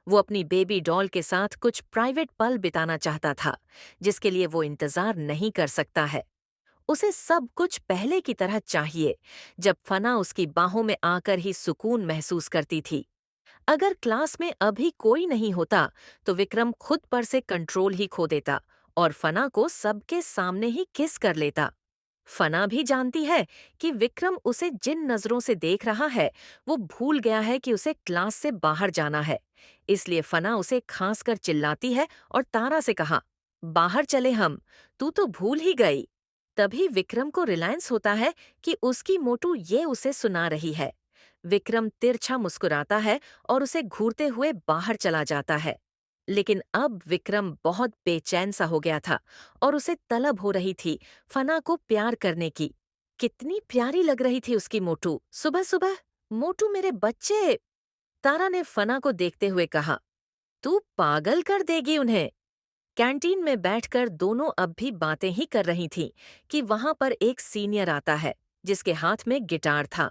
वो अपनी बेबी डॉल के साथ कुछ प्राइवेट पल बिताना चाहता था, जिसके लिए वो इंतजार नहीं कर सकता है। उसे सब कुछ पहले की तरह चाहिए, जब फना उसकी बाहों में आकर ही सुकून महसूस करती थी। अगर क्लास में अभी कोई नहीं होता तो विक्रम खुद पर से कंट्रोल ही खो देता और फना को सबके सामने ही किस कर लेता। फना भी जानती है कि विक्रम उसे जिन नजरों से देख रहा है वो भूल गया है कि उसे क्लास से बाहर जाना है। इसलिए फना उसे खांस कर चिल्लाती है और तारा से कहा, बाहर चले हम, तू तो भूल ही गई। तभी विक्रम को रिलायंस होता है कि उसकी मोटू ये उसे सुना रही है। विक्रम तिरछा मुस्कुराता है और उसे घूरते हुए बाहर चला जाता है। लेकिन अब विक्रम बहुत बेचैन सा हो गया था और उसे तलब हो रही थी फना को प्यार करने की। कितनी प्यारी लग रही थी उसकी मोटू सुबह सुबह। मोटू मेरे बच्चे, तारा ने फना को देखते हुए कहा। तू पागल कर देगी उन्हें। कैंटीन में बैठकर दोनों अब भी बातें ही कर रही थीं कि वहां पर एक सीनियर आता है जिसके हाथ में गिटार था।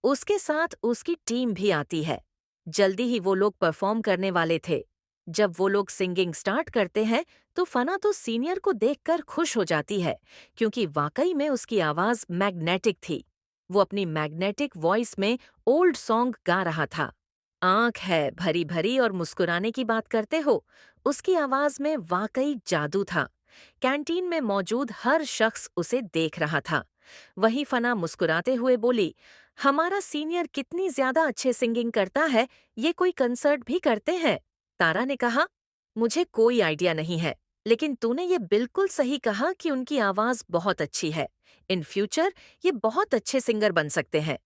उसके साथ उसकी टीम भी आती है। जल्दी ही वो लोग परफॉर्म करने वाले थे। जब वो लोग सिंगिंग स्टार्ट करते हैं तो फना तो सीनियर को देखकर खुश हो जाती है, क्योंकि वाकई में उसकी आवाज मैग्नेटिक थी। वो अपनी मैग्नेटिक वॉइस में ओल्ड सॉन्ग गा रहा था। आंख है भरी भरी और मुस्कुराने की बात करते हो, उसकी आवाज में वाकई जादू था। कैंटीन में मौजूद हर शख्स उसे देख रहा था। वही फना मुस्कुराते हुए बोली, हमारा सीनियर कितनी ज्यादा अच्छे सिंगिंग करता है, ये कोई कंसर्ट भी करते हैं? तारा ने कहा, मुझे कोई आइडिया नहीं है, लेकिन तूने ये बिल्कुल सही कहा कि उनकी आवाज बहुत अच्छी है। इन फ्यूचर ये बहुत अच्छे सिंगर बन सकते हैं।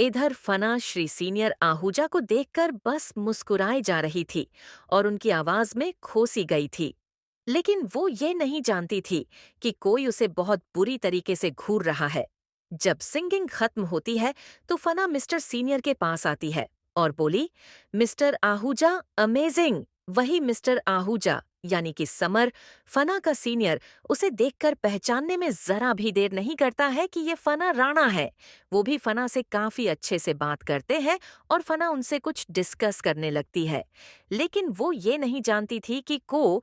इधर फना श्री सीनियर आहूजा को देखकर बस मुस्कुराए जा रही थी और उनकी आवाज में खोसी गई थी। लेकिन वो ये नहीं जानती थी कि कोई उसे बहुत बुरी तरीके से घूर रहा है। जब सिंगिंग खत्म होती है तो फना मिस्टर सीनियर के पास आती है और बोली, मिस्टर आहूजा अमेजिंग। वही मिस्टर आहूजा यानी कि समर, फना का सीनियर, उसे देखकर पहचानने में जरा भी देर नहीं करता है कि ये फना राणा है। वो भी फना से काफी अच्छे से बात करते हैं और फना उनसे कुछ डिस्कस करने लगती है। लेकिन वो ये नहीं जानती थी कि को